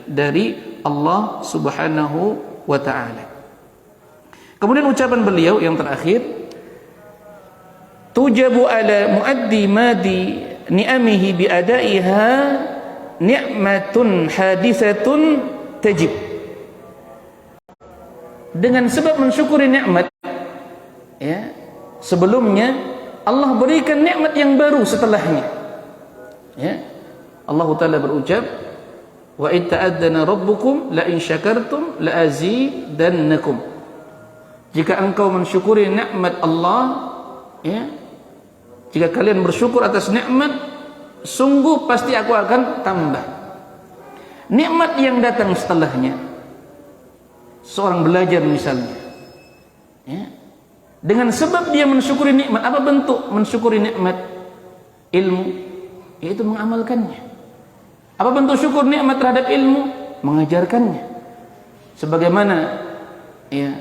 dari Allah Subhanahu wa taala. Kemudian ucapan beliau yang terakhir, tujabu ala muaddi madi ni'amihi bi adaiha ni'matun hadisatun tajib. Dengan sebab mensyukuri nikmat ya, sebelumnya Allah berikan nikmat yang baru setelahnya ya. Allah Ta'ala berucap, wa in ta'addana rabbukum la in syakartum la azidannakum. Jika engkau mensyukuri nikmat Allah ya, jika kalian bersyukur atas nikmat, sungguh pasti aku akan tambah. Nikmat yang datang setelahnya, seorang belajar misalnya ya, dengan sebab dia mensyukuri nikmat, apa bentuk mensyukuri nikmat? Ilmu, yaitu mengamalkannya. Apa bentuk syukur nikmat terhadap ilmu? Mengajarkannya. Sebagaimana ya,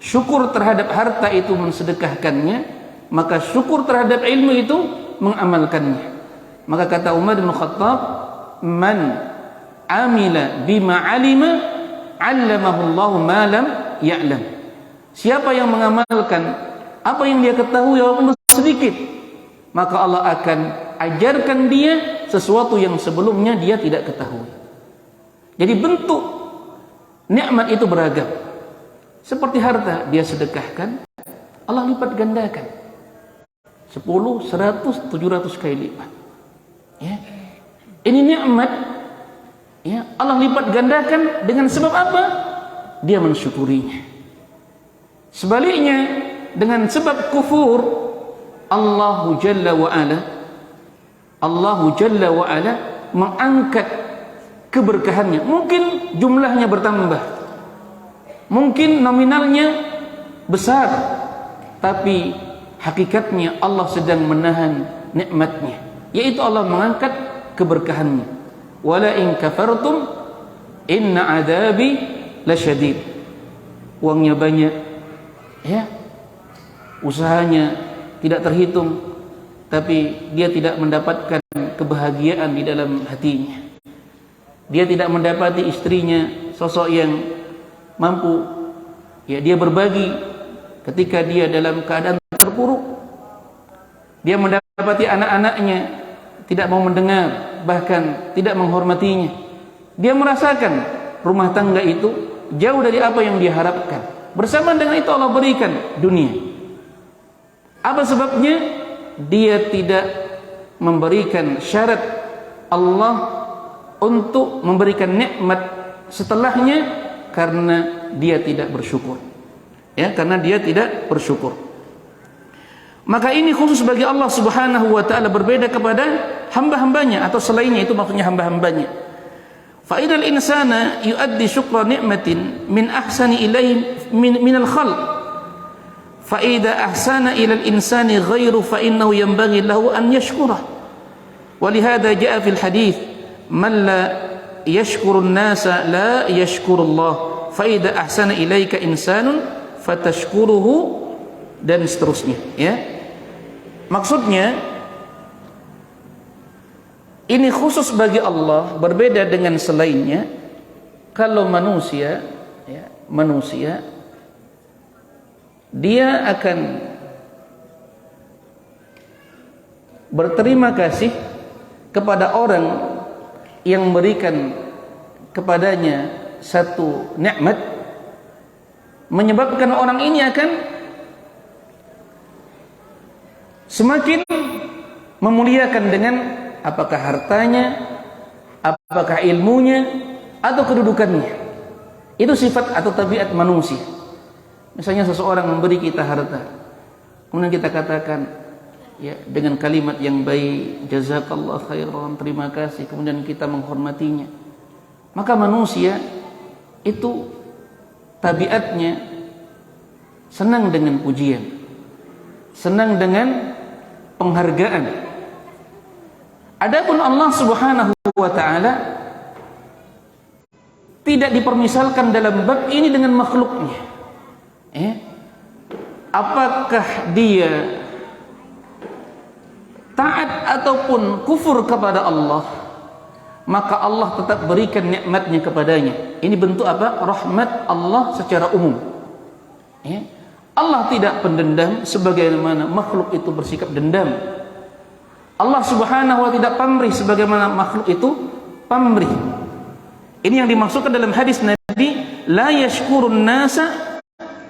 syukur terhadap harta itu mensedekahkannya, maka syukur terhadap ilmu itu mengamalkannya. Maka kata Umar bin Khattab, man amila bima alima 'allamahu Allah ma lam ya'lam. Siapa yang mengamalkan apa yang dia ketahui walaupun sedikit, maka Allah akan ajarkan dia sesuatu yang sebelumnya dia tidak ketahui. Jadi bentuk nikmat itu beragam. Seperti harta, dia sedekahkan, Allah lipat gandakan 10, 100, 700 kali lipat ya. Ini nikmat ya, Allah lipat gandakan dengan sebab apa? Dia mensyukurinya. Sebaliknya, dengan sebab kufur, Allah Jalla wa Ala mengangkat keberkahannya. Mungkin jumlahnya bertambah, mungkin nominalnya besar, tapi hakikatnya Allah sedang menahan nikmatnya, yaitu Allah mengangkat keberkahannya. Wala in kafartum inna adabi lasyadid. Uangnya banyak ya, usahanya tidak terhitung, tapi dia tidak mendapatkan kebahagiaan di dalam hatinya. Dia tidak mendapati istrinya sosok yang mampu ya, dia berbagi ketika dia dalam keadaan terpuruk. Dia mendapati anak-anaknya tidak mau mendengar, bahkan tidak menghormatinya. Dia merasakan rumah tangga itu jauh dari apa yang dia harapkan. Bersama dengan itu Allah berikan dunia. Apa sebabnya? Dia tidak memberikan syarat Allah untuk memberikan nikmat setelahnya karena dia tidak bersyukur. Ya, karena dia tidak bersyukur. Maka ini khusus bagi Allah Subhanahu wa taala, berbeda kepada hamba-hambanya atau selainnya, itu maksudnya hamba-hambanya. Fa idal insana yuaddi syukra ni'matin min ahsani ilaihi min al-khalq. Fa idza ahsana ila al-insani ghairu fa innahu yanbaghi lahu an yashkurah. Wa lihadza jaa fil hadits man la yashkuru an-nasa la yashkuru Allah. Fa idza ahsana ilaika insanun fatashkuruhu, dan seterusnya, ya. Maksudnya ini khusus bagi Allah, berbeda dengan selainnya. Kalau manusia, ya, manusia dia akan berterima kasih kepada orang yang memberikan kepadanya satu nikmat, menyebabkan orang ini akan semakin memuliakan dengan apakah hartanya, apakah ilmunya, atau kedudukannya. Itu sifat atau tabiat manusia. Misalnya seseorang memberi kita harta, kemudian kita katakan, ya, dengan kalimat yang baik, jazakallah khairan, terima kasih, kemudian kita menghormatinya. Maka manusia itu tabiatnya senang dengan pujian, senang dengan penghargaan. Adapun Allah Subhanahu wa taala tidak dipermisalkan dalam bab ini dengan makhluknya. Apakah dia taat ataupun kufur kepada Allah, maka Allah tetap berikan nikmatnya kepadanya. Ini bentuk apa? Rahmat Allah secara umum. Allah tidak pendendam sebagaimana makhluk itu bersikap dendam. Allah Subhanahu wa tidak pamrih sebagaimana makhluk itu pamrih. Ini yang dimaksudkan dalam hadis Nabi, la yashkurun nasa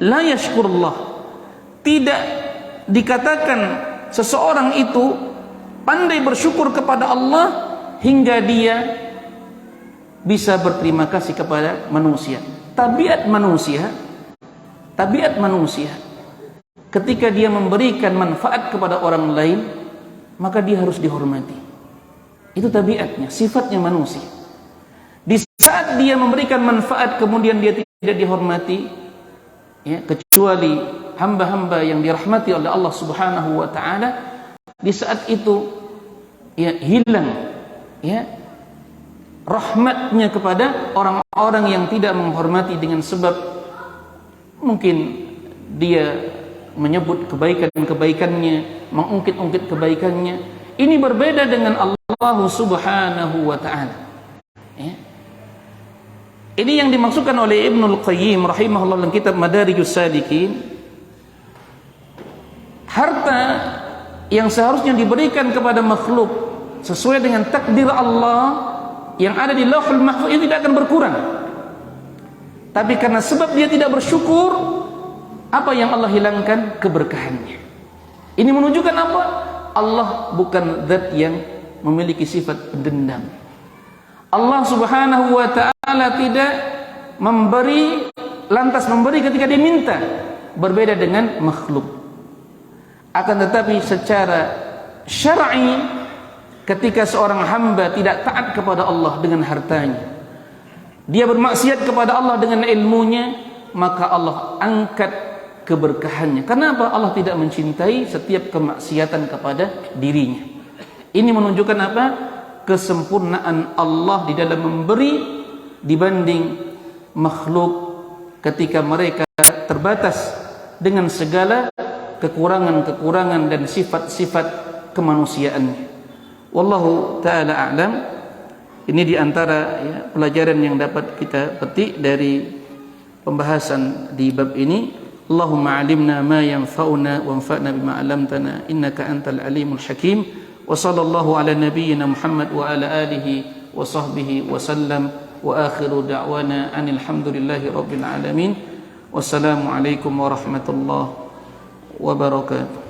la yashkurullah. Tidak dikatakan seseorang itu pandai bersyukur kepada Allah hingga dia bisa berterima kasih kepada manusia. Tabiat manusia ketika dia memberikan manfaat kepada orang lain, maka dia harus dihormati. Itu tabiatnya, sifatnya manusia. Di saat dia memberikan manfaat kemudian dia tidak dihormati, ya, kecuali hamba-hamba yang dirahmati oleh Allah Subhanahu wa taala, di saat itu ya hilang, ya, rahmatnya kepada orang-orang yang tidak menghormati dengan sebab mungkin dia menyebut kebaikan-kebaikannya, mengungkit-ungkit kebaikannya. Ini berbeda dengan Allah Subhanahu wa taala. Ya. Ini yang dimaksudkan oleh Ibnul Qayyim rahimahullah dalam kitab Madarijus Salikin. Harta yang seharusnya diberikan kepada makhluk sesuai dengan takdir Allah yang ada di Lauhul Mahfuz itu tidak akan berkurang. Tapi karena sebab dia tidak bersyukur, apa yang Allah hilangkan? Keberkahannya. Ini menunjukkan apa? Allah bukan zat yang memiliki sifat pendendam. Allah Subhanahu wa taala tidak memberi lantas memberi ketika diminta, berbeda dengan makhluk. Akan tetapi secara syar'i, ketika seorang hamba tidak taat kepada Allah dengan hartanya, dia bermaksiat kepada Allah dengan ilmunya, maka Allah angkat keberkahannya. Kenapa? Allah tidak mencintai setiap kemaksiatan kepada dirinya. Ini menunjukkan apa? Kesempurnaan Allah di dalam memberi dibanding makhluk ketika mereka terbatas dengan segala kekurangan-kekurangan dan sifat-sifat kemanusiaannya. Wallahu ta'ala a'lam. Ini diantara ya, pelajaran yang dapat kita petik dari pembahasan di bab ini. Allahumma alimna ma yanfa'una wanfa'na bima 'allamtana innaka antal alimul hakim. Wa sallallahu ala nabiyyina Muhammad wa ala alihi wa sahbihi wa sallam. Wa akhiru da'wana anil hamdulillahi rabbil alamin. Wassalamu alaikum warahmatullahi wabarakatuh.